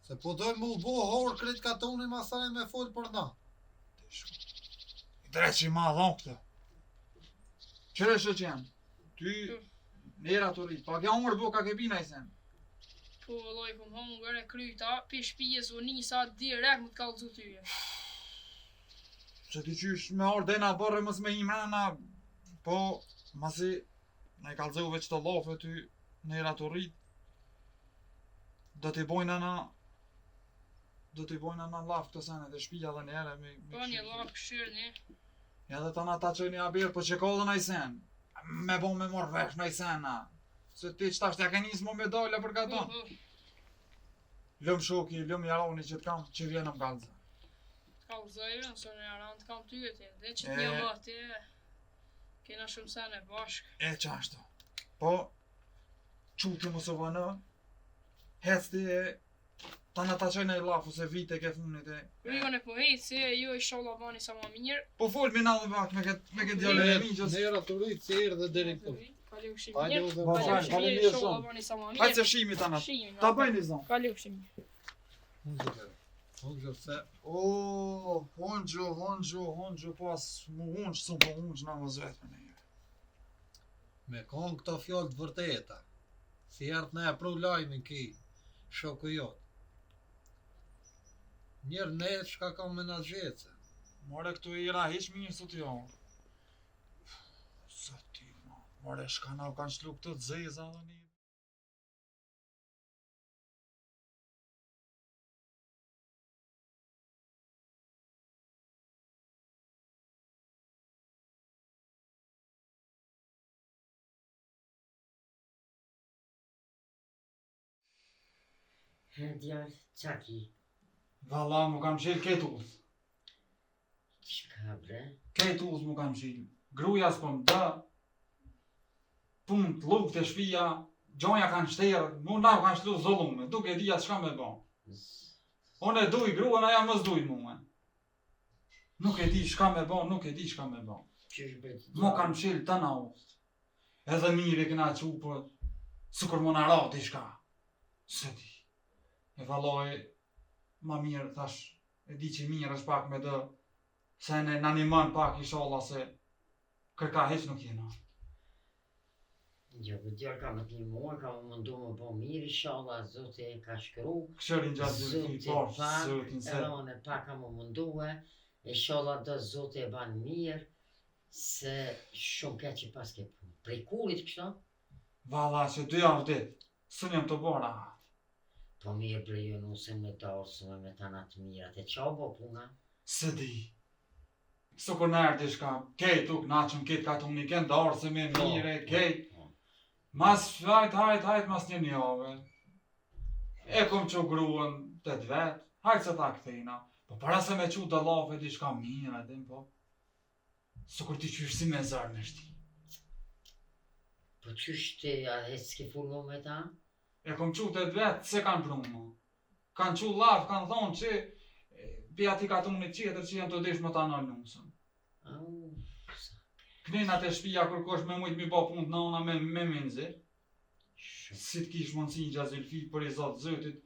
Se po dojmë mu bo horë kretë katunin masaj me fol për na. I drejt që i ma dhon këtë. Qëre shë që janë? Ty, nera të rritë, pa kja umër bo ka kebina i sen. Po vëllai kom hongër e kryta, pi shpijes u nisa direkt më të kallëzu tyje. Që ti qysh me ordena bërë mës me imrana, po, masi, ne i kalëzëu veç të lofe ty, nera të rritë, do t'i bojnë na laf të senet e shpija dhe njere me Po një lap këshirni. edhe ta na ta qëni abirë, po që kodë në i sen, me bo me morë vesh në i sena, se ti qëta shtja ke njësë më me dole për gaton. Lëm shoki, lëm jaroni që t'kam, që vjenë më kalëzë. Kallëzoj, nëse në jaran të kam ty e ti, dhe që E. t'njo më ti, kena shumë sene bashkë. E qashtu. Po, quti mu së vënë, hecti e, ta në ta qëjnë e lafu se vite ke funit e. Rikon e po hejtë, si e ju inshallah bani sa më mirë. Po fol me na dhe bak me këtë djallë e miqës. Nera të rritë si erdhe deri këtu. Kalifshi Hajde mirë. u dhe Po, bashkë. fal, Kalifshi mirë, faleminderit inshallah shumë. bani sa më Hajtë mirë. se shimi ta na. Shimi, Ta bëjnë i zonë. Kalifshi mirë. Unë se O, honxo, pas mu honxë, së po honxë na më zvetë për nejë. me konë këto fjallë të vërteta. Si erdhë ne e pru lajmin ki, shoku jotë. Njerë ne shka kam menaxhece. More këtu i ra hiq mirë sot jo. Zoti, more shka na u kanë shlu këtë të zeza dhe një. He djallë, qa ki? Valla mu kam qilë këtë uz. Qka bre? Këtë uz mu kam qilë. Gruja s'pëm dë. Punë të lukë të shpia. Gjonja kanë shterë. Mu na u kanë shlu zollume. Duke e dhja qka me bo. Unë e duj gruan, aja mës duj mua. Nuk e di shka me bo, Qysh bëjt Mo kanë qilë të na uz. Edhe mirë e këna qu për sukur më në rati shka. Se di. E valloj, ma mirë thash, e di që mirë është pak me dë, se në animën pak inshallah se kërka heq nuk jena. Jo, për djallë ka më t'ni muaj, ka më mundu më bo mirë, inshallah, zote e ka shkru. Këshërin gjatë zërti, Zote posh, pak, zërtin se. edhe unë e pak ka më mundu e, inshallah do zote e ban mirë, Se shumë keq që pas ke punë. Prej kurit kështu? Valla që 2 javë dit, së njëm të bora. Po mirë bre ju nuse me dorësme me tana të mirat. E qa bo puna? Se di. Së kur në erdi shka, kejt uk na qëm kejt ka të unë i kënë dorëse me mire, kejt. Mas hajt mas një njove. E kom që gruën të vetë, hajt se ta këthejna. Po para se me që të lafe di shka mire, din po. Së kur ti qysh si me zërë me shti. Po qysh ti a hec s'ke fullu me ta? E kom që të vetë, se kanë prunë. Kanë që lafë, kanë thonë që pja ti ka të unë i qeter që janë të desh më ta në nusën. Au, Knenat e shpia kur kosh me mujt mi ba punë të nana me menzi. shumë. Si t'kish mundësi një gjazilfi për i zotë zëtit,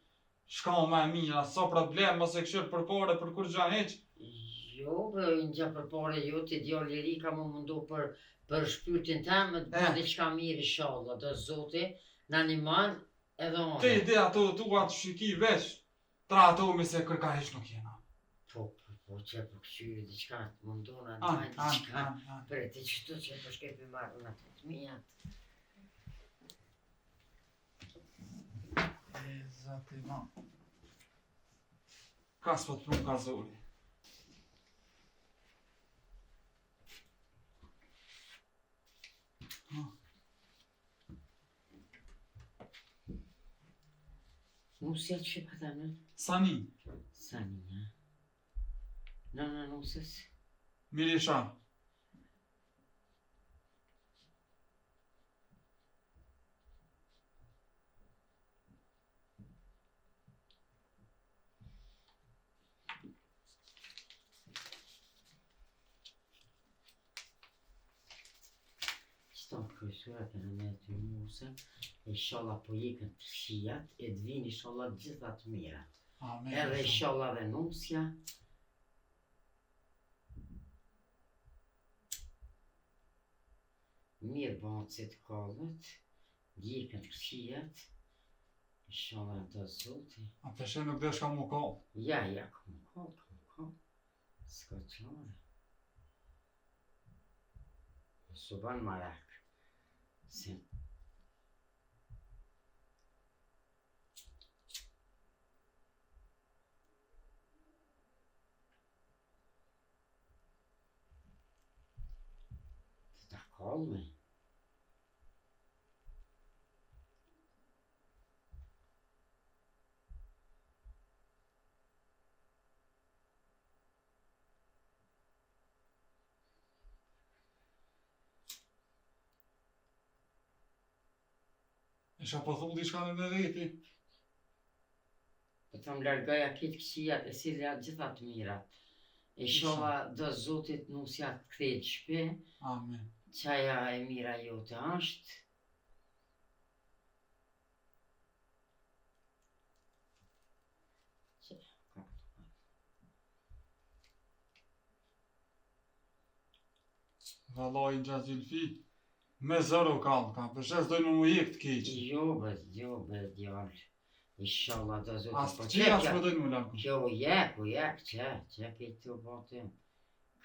shka o me mira, sa problem, mos e këshër për pare, për kur gja heq. Jo, bre, në gja për pare jo, ti djali i ri ka më mundu për shpyrtin tem, të bëndi diçka mirë i shalla, dhe zoti, në animan edhe one. Te ide ato tu atë shiki veç, tra ato me se kërka heq nuk jena. Po që për këqyri diçka të mundu në animan diçka, për e ti qëtu që për shkepi marrë në të mijat. E, zati ma. Ka s'pët prunë ka zori. Nusja që pa ta në? Sani, Sani, ha? Në nusës? Mirisha. Qëto krysurat e në me të nusën, e shala po jekën të shijat, e të vini shala gjitha të mirat. Amen. Edhe shala dhe nusja. Mirë bënë që të kallët, jekën të shijat, shala dhe zoti. A peshe nuk dhe shka mu kallë. Ja, kom kallë. S'ka qare. Së banë marak. Se të ta kalme. Isha po thu di shka me veti. Po të më largoja kitë këqijat e si dhe gjitha të mirat. E shoha do zotit nusja të kthejt shpe, Amen. qaja e mira jote ashtë. Valoj në gjazilfi. Me zëro kallë ka, peshe s'dojnë mu jek të keqë. Jo, bez djallë. Inshallah do zotit As të qe, as më dojnë mu lakë. Kjo jek, që ke të botim.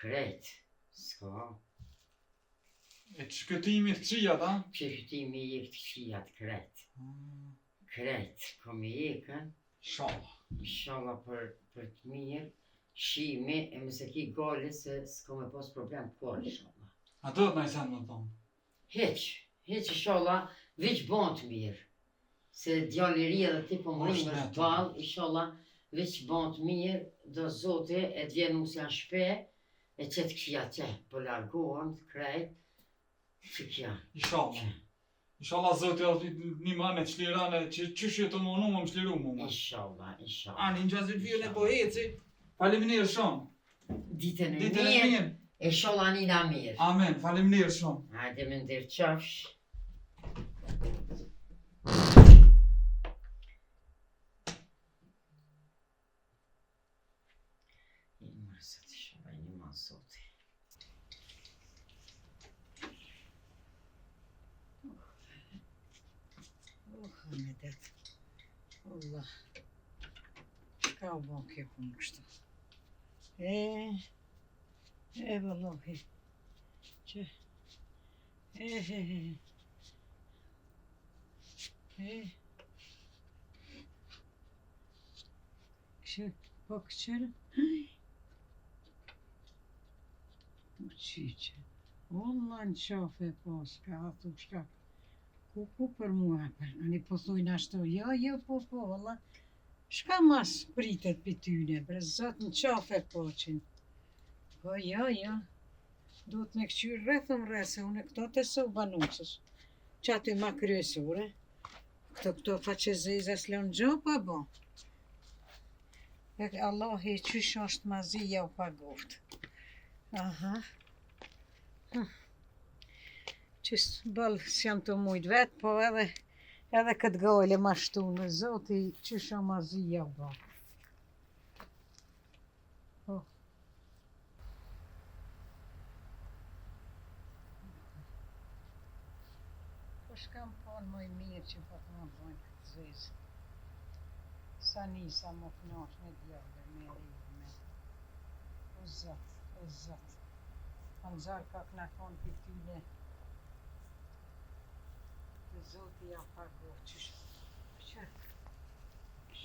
Krejt, s'ka. E që këtimit këqia ta? Që këtimi jek të qijat krejt. Krejt, kom i jekën. Shala. Inshallah për të mirë, shimi, e mëse ki gale se s'ka me pas problem kërë, inshallah. A do të najsen më thonë. Heq inshallah, veç bon të mirë. Se djali i ri edhe ti po më rinë është balë, inshallah, veç bon të mirë, do zote e dje nusja në shpe, e qëtë këshia që, po largohen të krejt, që kja. Inshallah. Inshallah zote një mane të shlirane që qëshje të mënu më shliru mu më. Inshallah. Ani në gjazilfirën e po heci. Faleminirë shumë. Ditën e Ditën e mirë, mirë. e inshallah nina mirë. Amen. Faleminirë shumë. Hajde me ndërë qafsh. I mërësë të shumë, një ma zoti. Hamedet. Allah. Ka u bon kjo punë kështu. E vallahi. Që... Kështë, po këqërë? Po qyqë. Olla në qafe po, s'ka atu shka. Ku për mua, ani po thujnë ashtu, jo, po, olla. Shka mas pritet për tyne, bre, zot në qafe po qenë. Po, jo. Do të me këqyrë rrethëm se une këto të së banusës. Që aty ma kryesore. Këto faqezeza s'lon gjo pa bo. Allahi qysh është mazija u pagovt. Aha. Qys balë s'jam të mujt vetë, po edhe këtë gojle ma shtu në zoti, qysh o mazija u bo. Po shkam ponë moj mirë që po të më bojnë këtë zezë. Sa nisa më knosh me djallë, me rime. O zot. Anëzar ka këna konë për tyne. Të zoti ja pagohë,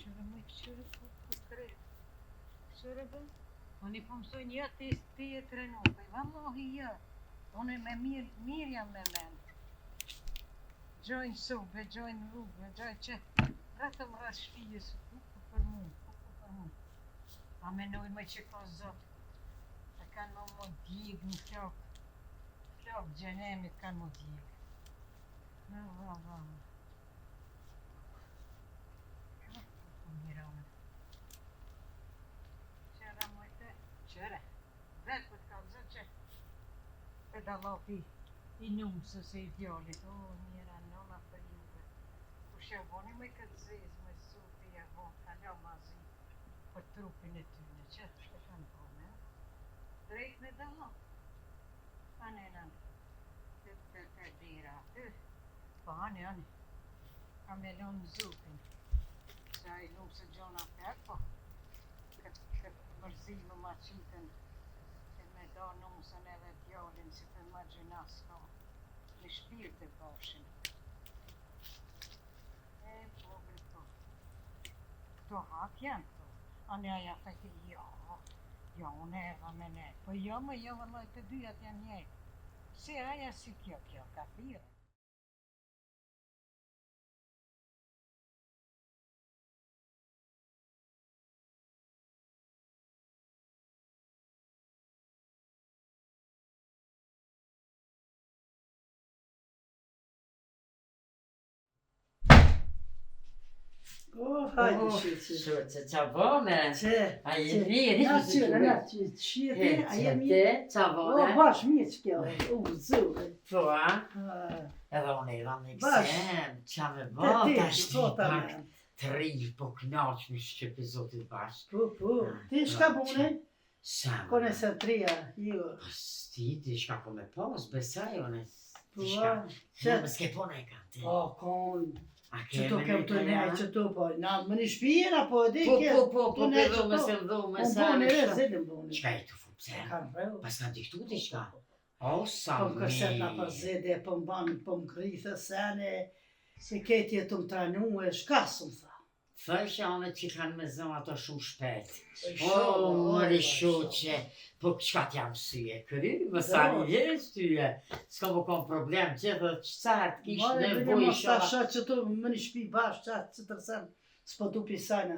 qërë më këqërë po të krejë. Qërë bë? Unë i po mësojnë ja ti e trenu, për vallohi ja. Unë me mirë jam me menë. Gjojnë sube, gjojnë rrugë, gjojnë që rrëtëm rrës shpijës, ku për mu. A menoj me që ka zot, e kanë më djigë në flokë gjenemit kanë më djigë. Va. Mirone. Qëra mojte, qëre, vetë për të kalëzë që pedalati i numësë se i djallit. O, njëra nona për juve. Kush ja boni me këtë zezë, me suti ja bon, kalja mazi për trupin e tyne, që shte kanë bone. Drejt me dalo. Anenan, të dira aty. Po ani, ka me lonë zupin. Sa i numësë gjona për, po. Këtë mërzime ma qitën, që me da numësën edhe djallin, si të më gjinas ka. Në shpirë të bashin. Pobri po. Këto hak janë këto. Ane aja thëke, jo, unë eva me ne. Po jo, vëllaj të dyjat janë njëjtë. Si aja si kjo, ka thire. Hajde shqyqë. Shqyqë, qa bone? Që? A je mirë? Na që shqyqë, a je mirë? Qa O, bone? bash mirë që kjo, u zure. Po, edhe unë e dham në Bash. kësem, qa me Te bo, ti, ta shti ta pak me. të ri, po knaq me shqepi zotit bashkë. Po, ti shka bune? Sa Kone se tria, jo. Sti, ti shka po me pos, besaj, one. Po, Shka, që? më s'ke po ne ka ti. O, kon, A që ke to me kem të ne, që to, po, na, më një shpijena, po, di, Po, ne për dhume se dhume, Unë sa bune, në re, shka. zilën bune. Qka e të fupse? Kam vreu. Pas ka diktu ti shka? O, sa Po më kërset na për mirë. zede, po më banë, po më krithë, sene, se ketje të më tranue, shka së më tha. Thësha one që kanë me zonë ato shumë shpet. Inshallah, O, më Allah, rishuqe, po qka t'jam syje kry, më sa një jesh tyje. S'ka më kom problem që dhe qësart kish Mare, vini nevoj mos ta shola. shë që tu më një shpi bashkë qatë që të rësen, s'po du pisana.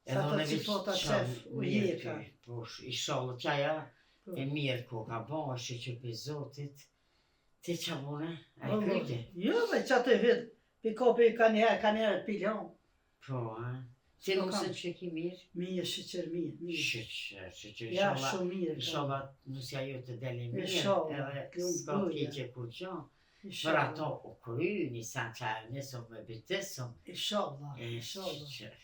Sa të cifota qef, u jeka. Po, i sholë qaja Po. e mirë ko ka bo, është që për zotit. Ti qa bune? A i kryte? Jo, me që atë vid, pi kopi ka njerë pilion. Po, a? Ti S'po nuk kam. se që ki mirë? Mirë, shqyqër mirë. Shqyqër, Ja, shumë mirë. Inshallah, nusja ju të deli mirë, Inshallah, edhe t'lu s'ka mbuja. keqe kur qo. Për ato u kry, një san qajë nësëm me bitesëm. Inshallah, E inshallah. shqyqër.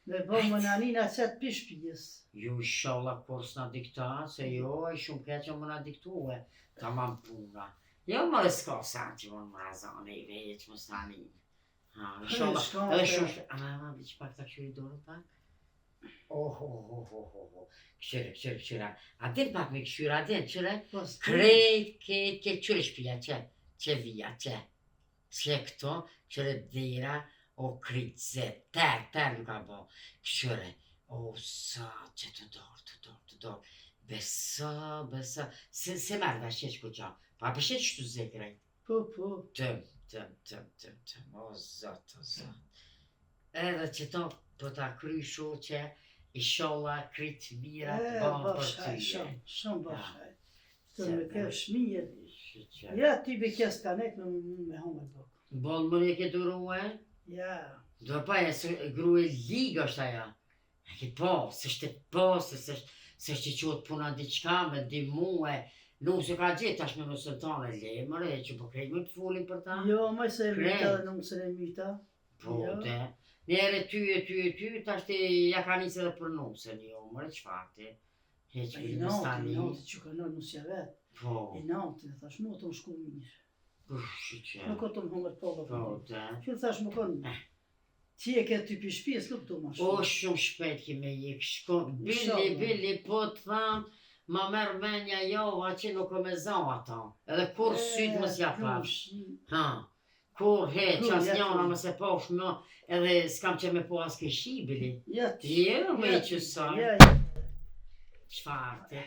Me bo më nanina qëtë pishpijës. Ju inshallah kur s'na dikta, se jo e shumë keqe më na diktue. Ta man puna. Jo më s'ka san që më më razane i veç më stani. Ha, inshallah. Shka, Edhe pe. shumë, a, vi që pak ta këshu i dorë pak? Këshyra. A din pak me këshyra, a din, qyre? Po, Krejt, qyre shpia, që vija, që këto, qyre dhira, o kritë zet, ter nuk ka bo. Këshyre, o sa, që të dorë. Besa, se merë dhe sheq ku qa, pa përshet që të zekrej. Po. Tëm, o zot. Edhe që to, po ta kry shoqe, i sholla kritë mirat bon për tyje. Shumë bashkaj. Të me kesh mirë. Ja, ty be kes kanek me hume bok. Bon më ne ke durue? Ja. Do pa e grue ligë është aja. E ke po, s'është që qëtë puna diqka me di muë. Nuk se ka gjithë tash me nësën tonë e le, mëre, që po krejt me të folin për ta. Jo, ma se e myta dhe nuk se e myta. Po, te. Nere ty, tash ti ja ka njëse dhe për nusën, jo, mëre qfarti. Heq I për në stani. natë, që ka nërë nusja vetë. Po. I natë, thash mu të më shku mirë. Shqyqe. Nuk o të më hongër po dhe Po, për te. që thash më konë. Ti e ke ty për shpjes, nuk të më O, shumë shpet kime jek, bili, po të thamë, ma merë menja jova që nuk o me zonë ato. Edhe kur sytë më s'ja pash. Ha, kur që as njona më se posh më, edhe s'kam që me po as ke shibili. Ja, Ti e me që saj. Ja. Qfarë?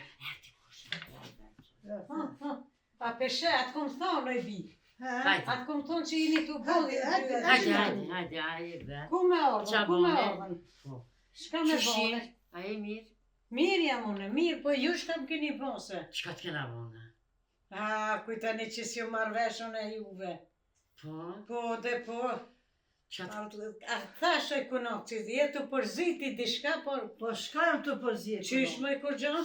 A peshe, atë kom thonë e bi. Hajde, Atë kom thonë që jeni të bëllit. hajde. Ku me ordën? Po. Shka me bone? A e mirë? Mirë jam unë, mirë, po ju shka më keni bose. Qka t'kena vone? Kujtani që si ju marveshën e juve. Po? Po, dhe po. Qa A thash e kunok që jetu përziti dishka, por Po shka jam të përzirë? qysh më i kur gjon?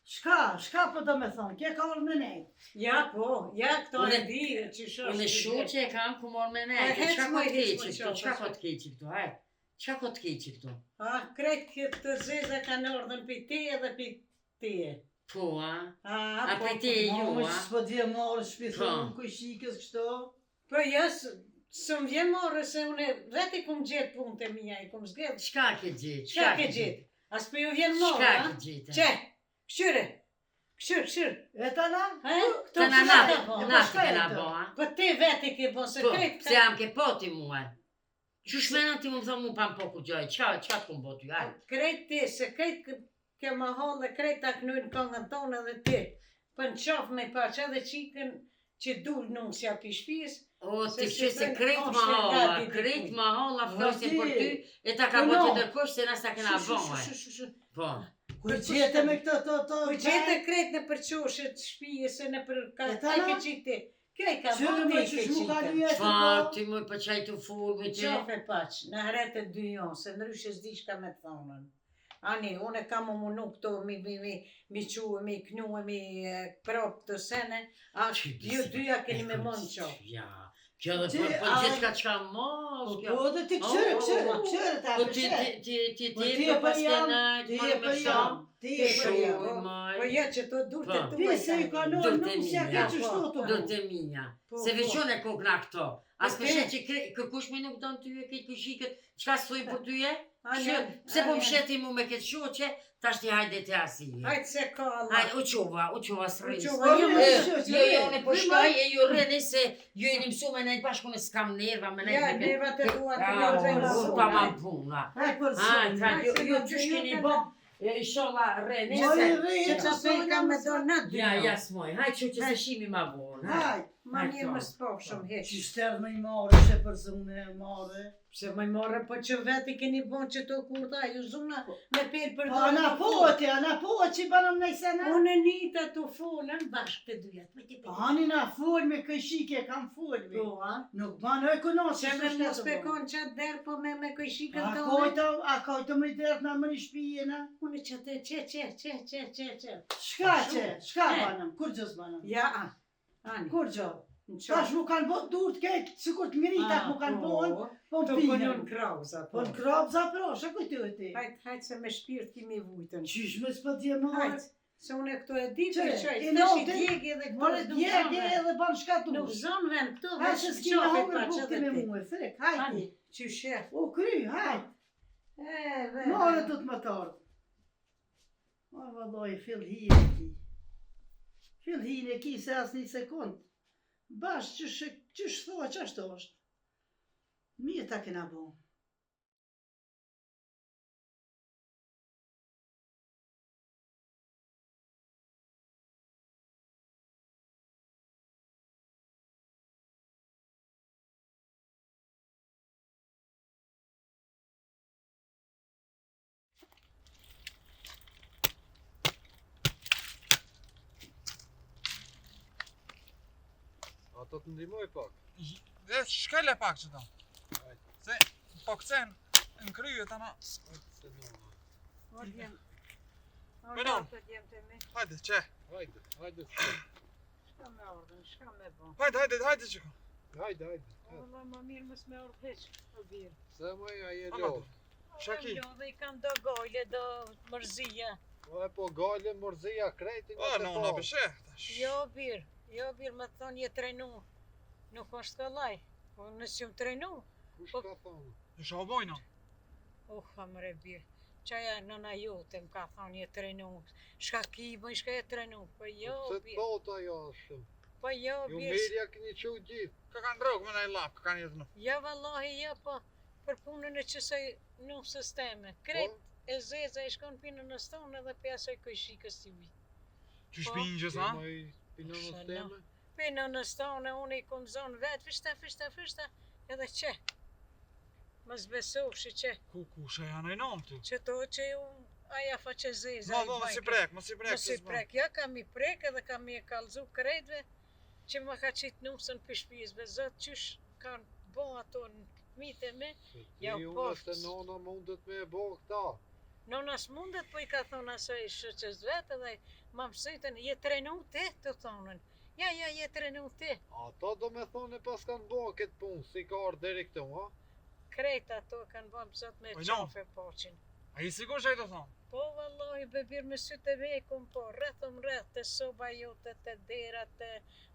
Shka po do me thonë, kje ka orë me nejtë. Ja, po, ja, këto e Unë- di, që shosh. Unë shoqe e kam ku mor me ne, hec qka më, po hec t'keqi më, këtu, qofa, qka po qofa. t'keqi këtu, hajde. Qka po t'keqi këtu? Krejt këtë të zeze kanë ordën për ti edhe për ti. Po, a? A Po, për ti e ju, Më a? që s'po dhje morë shpithon, Po. kuj shikës kështo. Po jes, së më vjen morë se unë vetë i kum gjetë punë të mija, i kum zgjedhë. Qka ke gjitë? Qa ke gjetë? As për ju vjen morë, Qka a? ke gjitë? Qe, këshyre. E ta na? Këto Të na puna natë, ka bo. natë të kena bo, a? Po te vetë i ke bo, se Po, krejt se jam ke poti mua. Qush mena ti mu më thonë mu pa më po ku gjoj, qka t'kum bo ty, hajde? Krejt ti, se krejt ke ma hallë dhe krejt ta knujnë këngën tonë edhe ti. Për në qafë me paqë edhe qikën që dulë nusja për shpijës. O, Se ti si që se thënë, krejt është ma e holla, gati krejt diku. ma holla flasin Vazhdi. për ty, e ta ka Po, bo që no. dërkosh se nas ta kena bo, e. Po. Kuj gjete me këto Po gjete krejt në përqoshet shpijës e në për ka E ta kaj na? ke qitë. Kaj ka Qërë bote me i që ke shmu ka qitë. një e të Qfa po. ti mu për qaj të full me ty? Qafe paq, në heret e dy jonë, se nëryshe s'di shka me thonën. Ani, une kam më munu këto, mi quë, mi knu, mi prop të sene, a ju dyja keni me mënë qo. Ja, kjo dhe Ti, për a- gjithë ka qka mos, kjo. Po dhe ti qërë ta Po ti përshet. ti Po ti ti e për për pas jam, kena ti të e marrë me për shumë. jam, ti e për jam. Shumë, Po moj. ja që të dur të Po. tu Ti se i ka Dur nërë të nuk si a minja. ke që shtu të Do mu. të minja. Po, Se po. veqon e kokna këto. As Po, përshet ti- që kërkush me nuk donë ty e këtë këshikët, qka s'thuj për ty e? Ani, Pse po ani. më sheti mu me këtë shoqe, tash ti hajde të asije. Hajtë se ka Allah. Hajde, u quva s'rrinë. U quva, Po, jo, me me- shoqe, Jo, me. ne po shkoj e ju rreni se ju jeni mësu me nejtë bashku me s'kam nerva me Ja, nejtë me nervat e tua të Ja, njërë në unë pa ma puna. Hajde për Hajde, zonë. hajde, ju qysh keni bo, inshallah rreni Moj se... rri, Që të pe ka me do në dy Ja, jo. ja s'moj, hajde që se shimi ma bon. Hajde. Ma mirë më s'pofshëm heq. Që shterë me i marë, që për zonë e marë. Se më morë, po që veti keni bon që të kurta, ju zuna me pelë për Po ana poti, që banëm në i sena. Unë e njëta të folën bashkë të dyja. Po hani na full me këshike, kam full me. Po, a? Nuk banë e konosë. Që me mos pekon qatë derë, po me kojshikën A tonë. kojtë me dertë na më një shpijena? Unë që të që. Shka banëm, kur gjës banëm? Ja, a. Ani. Kur gjë? Në Tash mu kanë bot dur të ketë, sikur të ngritat mu kanë bon, po Të më punon pinën. krauza. Po në krabza pro, shë kujtë e ti? Hajtë se me shpirt kimi vujtën. Qysh me s'po t'je marë? Hajtë. Se unë e këto e di Qe, për qaj, i s'tash i note, djegi edhe këto More nuk djegë zonë. edhe banë shka të Nuk ush. zonë ven këto, Ha veç që në s'ki me qafet hongër pa që bukti dhe me ti. muë, frek, hajti. Ani, që shef. O kry, hajt. Nore do të më të ardhë. O, valloj, fill hije ki. Fill hije ki se as një sekund. Bashkë qysh thua që ashtu është. Mirë ta kena bo. Ato të ndihmoj pak. Dhe shkele pak që ta. Se po këcen në kryet ana. Se nona. Menon. Hajde, që? Hajde. Shka me ardhën, shka me bo. Hajde që ka. Hajde. Valla më mirë mës me ardhë heq, o birë. Se më aje Ama, lodh. Shaki. Dhe i kanë do gojle, do mërzia. Po gale morzia krejti O, nona beshe. Jo birë, më thonë je trenu. Nuk është këllaj, po nësë jam trenu. Kush ka thonë? Në shabojna. Hamre birë. Qaja nëna jote më ka thonë je trenu. Shka ki, bëj shka je trenu. Po jo Se birë, tot ajo është. po jo Ju birë. mirja këni që u gjithë. Ka kanë drogë me nëj lap, ka kanë jetë në. Ja vallahi ja po për punën e qësoj nusës teme. Kret e zeza i shkon pinë në stonë edhe pjasoj këj shikës të ujë. Që shpinë gjës, ha? Ti më i pinonës Shala. teme? Pinë në stonë, unë i kom zonë vetë, fishta, edhe që. Mës besofshi që, Ku shë janë e nëmë ty? që to që aja fa që zeza i Më si bajke. prek. Mës i prek, ja kam i prek edhe kam i e kalzu krejtve që më ka qitë nusën për shpizve. Zotë qysh kanë bo ato në mite me, Se Ja, ti po, unë se nona mundet me e bo këta. nonas mundet, po i ka thonë asoj shëqës vetë edhe ma mësëjtën, je trenu ti, të thonën. Ja, je trenu ti. Ato do me thonë pas kanë bo këtë punë, si ka orë deri këtu, ha? Krejt ato kanë bëm zot me Po, qafe poqin. A i sigur që i të thonë? Po, vallahi, bebir me sytë e vekun, po, rrethëm rreth, të soba jote, të derat,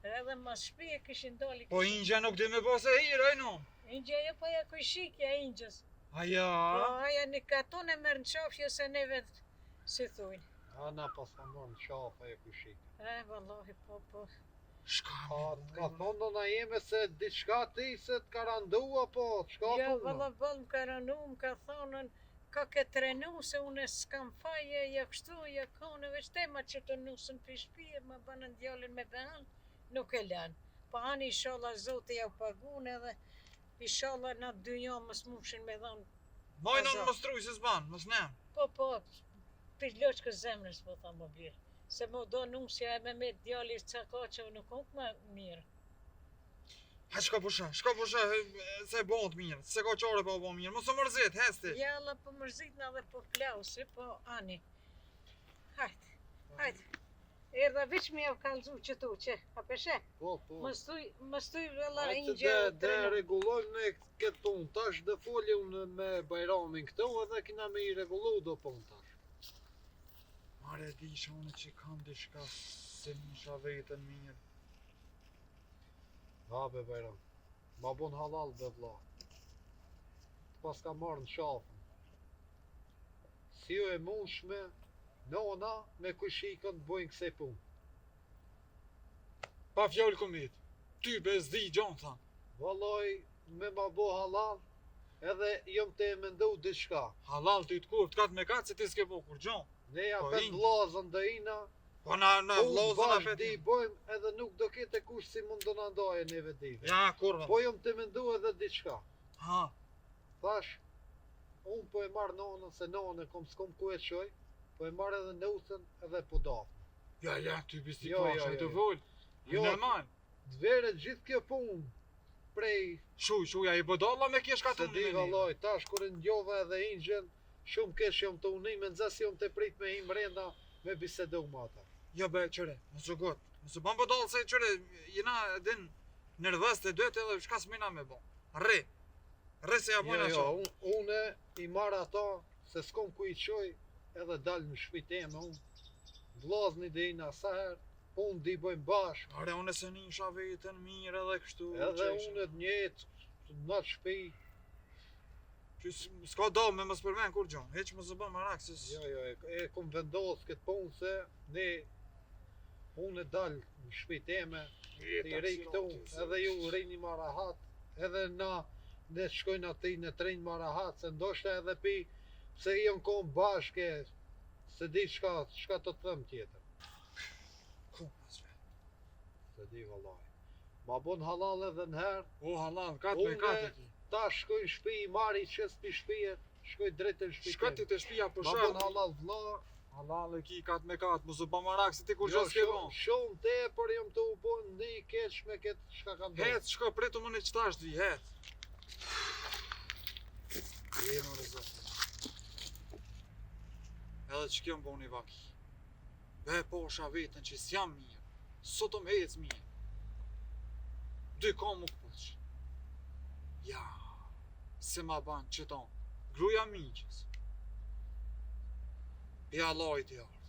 edhe mas shpi e kishin doli. Po ingja nuk di me bo se hirë, e nëmë. Ingja jo, po ja kuj shikja ingjës. Aja. Po, aja në katon e mërë në qafje se neve, si thujnë. Ana pas ka morë në qafa e kushik. Vallahi, po. Shka A të ka thonë do na jeme se diçka ti se të ka randu apo çka Jo, punë? valla, më ka ranu, më ka thonën, ka ke trenu se unë s'kam faje, ja kështu, ja kone, veç tema që të nusën për shpije, më banën djallin me behan, nuk e lanë. Po ani inshallah zote ja u pagun edhe, inshallah na dynja mës mushin me dhonë. Mojnë Azar. në mëstruj se s'banë, mës ne. Po, për loqë zemrës, po tha më birë. Se më do nusja e me djalli që ka që nuk nuk më mirë. Ha shka pusha, se e bon të mirë, se ka qore pa bon mirë, mos e mërzit, hesti. Jalla po mërzitna dhe po plausi, po ani. Hajde. Erdha veç me javë kalzu që tu, që, a peshe? Po. Më stuj vëlla Hajtë ingjë se të dhe regulojmë ne këtë punë, tash dhe foli unë me Bajramin këtu edhe kina me i regullu do punë tash. Mare di isha unë që kam dishka se nisha vetën mirë. Ha be Bajram, ma bon halal be vlla. Pas ka marrë në shafën. Si ju e mushme, nona me kushikën bojnë këse punë. Pa fjallë kumit, ty bez di gjonë tha. Valloj, me ma bo halal, edhe jom të e mendu diçka. Halal ty të kur, të katë me katë se ti s'ke bo kur gjonë. Ne ja Po, pet inj. vllazën dhe ina, Po na unë vlozën a bashkë di feti. bojmë edhe nuk do kete kush si mund do na ndaje neve dive. Ja, kurva. Po jom të mendu edhe diçka. Ha, Thash, unë po e marrë nonën se nonën kom s'kom ku e qoj, po e marrë edhe nusën edhe po dafë. ja, ty bisti Jo, pasha, jo, i të jo. vull. Jo. Normal. Dvere gjithë kjo punë, prej Shuja, i bodalla me kjesh ka se të di në valloj, tash kur e ndjova edhe ingjën, shumë kesh jom të unim, në zës jom të prit me him brenda me bisedu ma ata. Jo be, qëre, mësë got. Mësë ban bodallë se qëre, jena din nervës të dytë edhe shka s'mina me bo. Rri se ja bojna Jo, qo. une i marrë ata, se s'kom ku i qoj, edhe dalë në shpiteme unë. Vllazni dhe ina sa herë, po unë di bojmë bashkë. Are, unë se nisha vetën mirë edhe kështu. Edhe qesha. unë të njëtë, në shtëpi, Që s'ka dallë me mos përmend kur gjën. Hiç mos e bën marak se Jo, e kom vendos këtë punë se ne unë dal në shtëpi teme, ti rej këtu, edhe ju rejni ma rahat, edhe na ne shkojnë aty në tren ma rahat, se ndoshta edhe pi se jon kom bashke, se di çka të them tjetër. Ku mos ve. Se di vallaj. Ma bon halal edhe n'herë, O halal, kat me kat. ta shkoj në shtëpi, marri qes pi shtëpie, shkoj drejt në shtëpi. Shkoti te shtëpia për Ma shkak. bon halal vlla. Halal e ki kat me kat, mos e bën marak se ti kur Jo, gjë s'ke bën. shumë tepër jam të u bën një keq me këtë çka kam bërë. Het, shko pritu më në qëtash di, het. E më rëzot. Edhe që kjo më bo një vaki. Be posha vetën që s'jam mirë. Sot më hec mirë. Dy ka më këpuq. Ja, se ma ban qëton. Gruja miqës. E Allah i të jarë.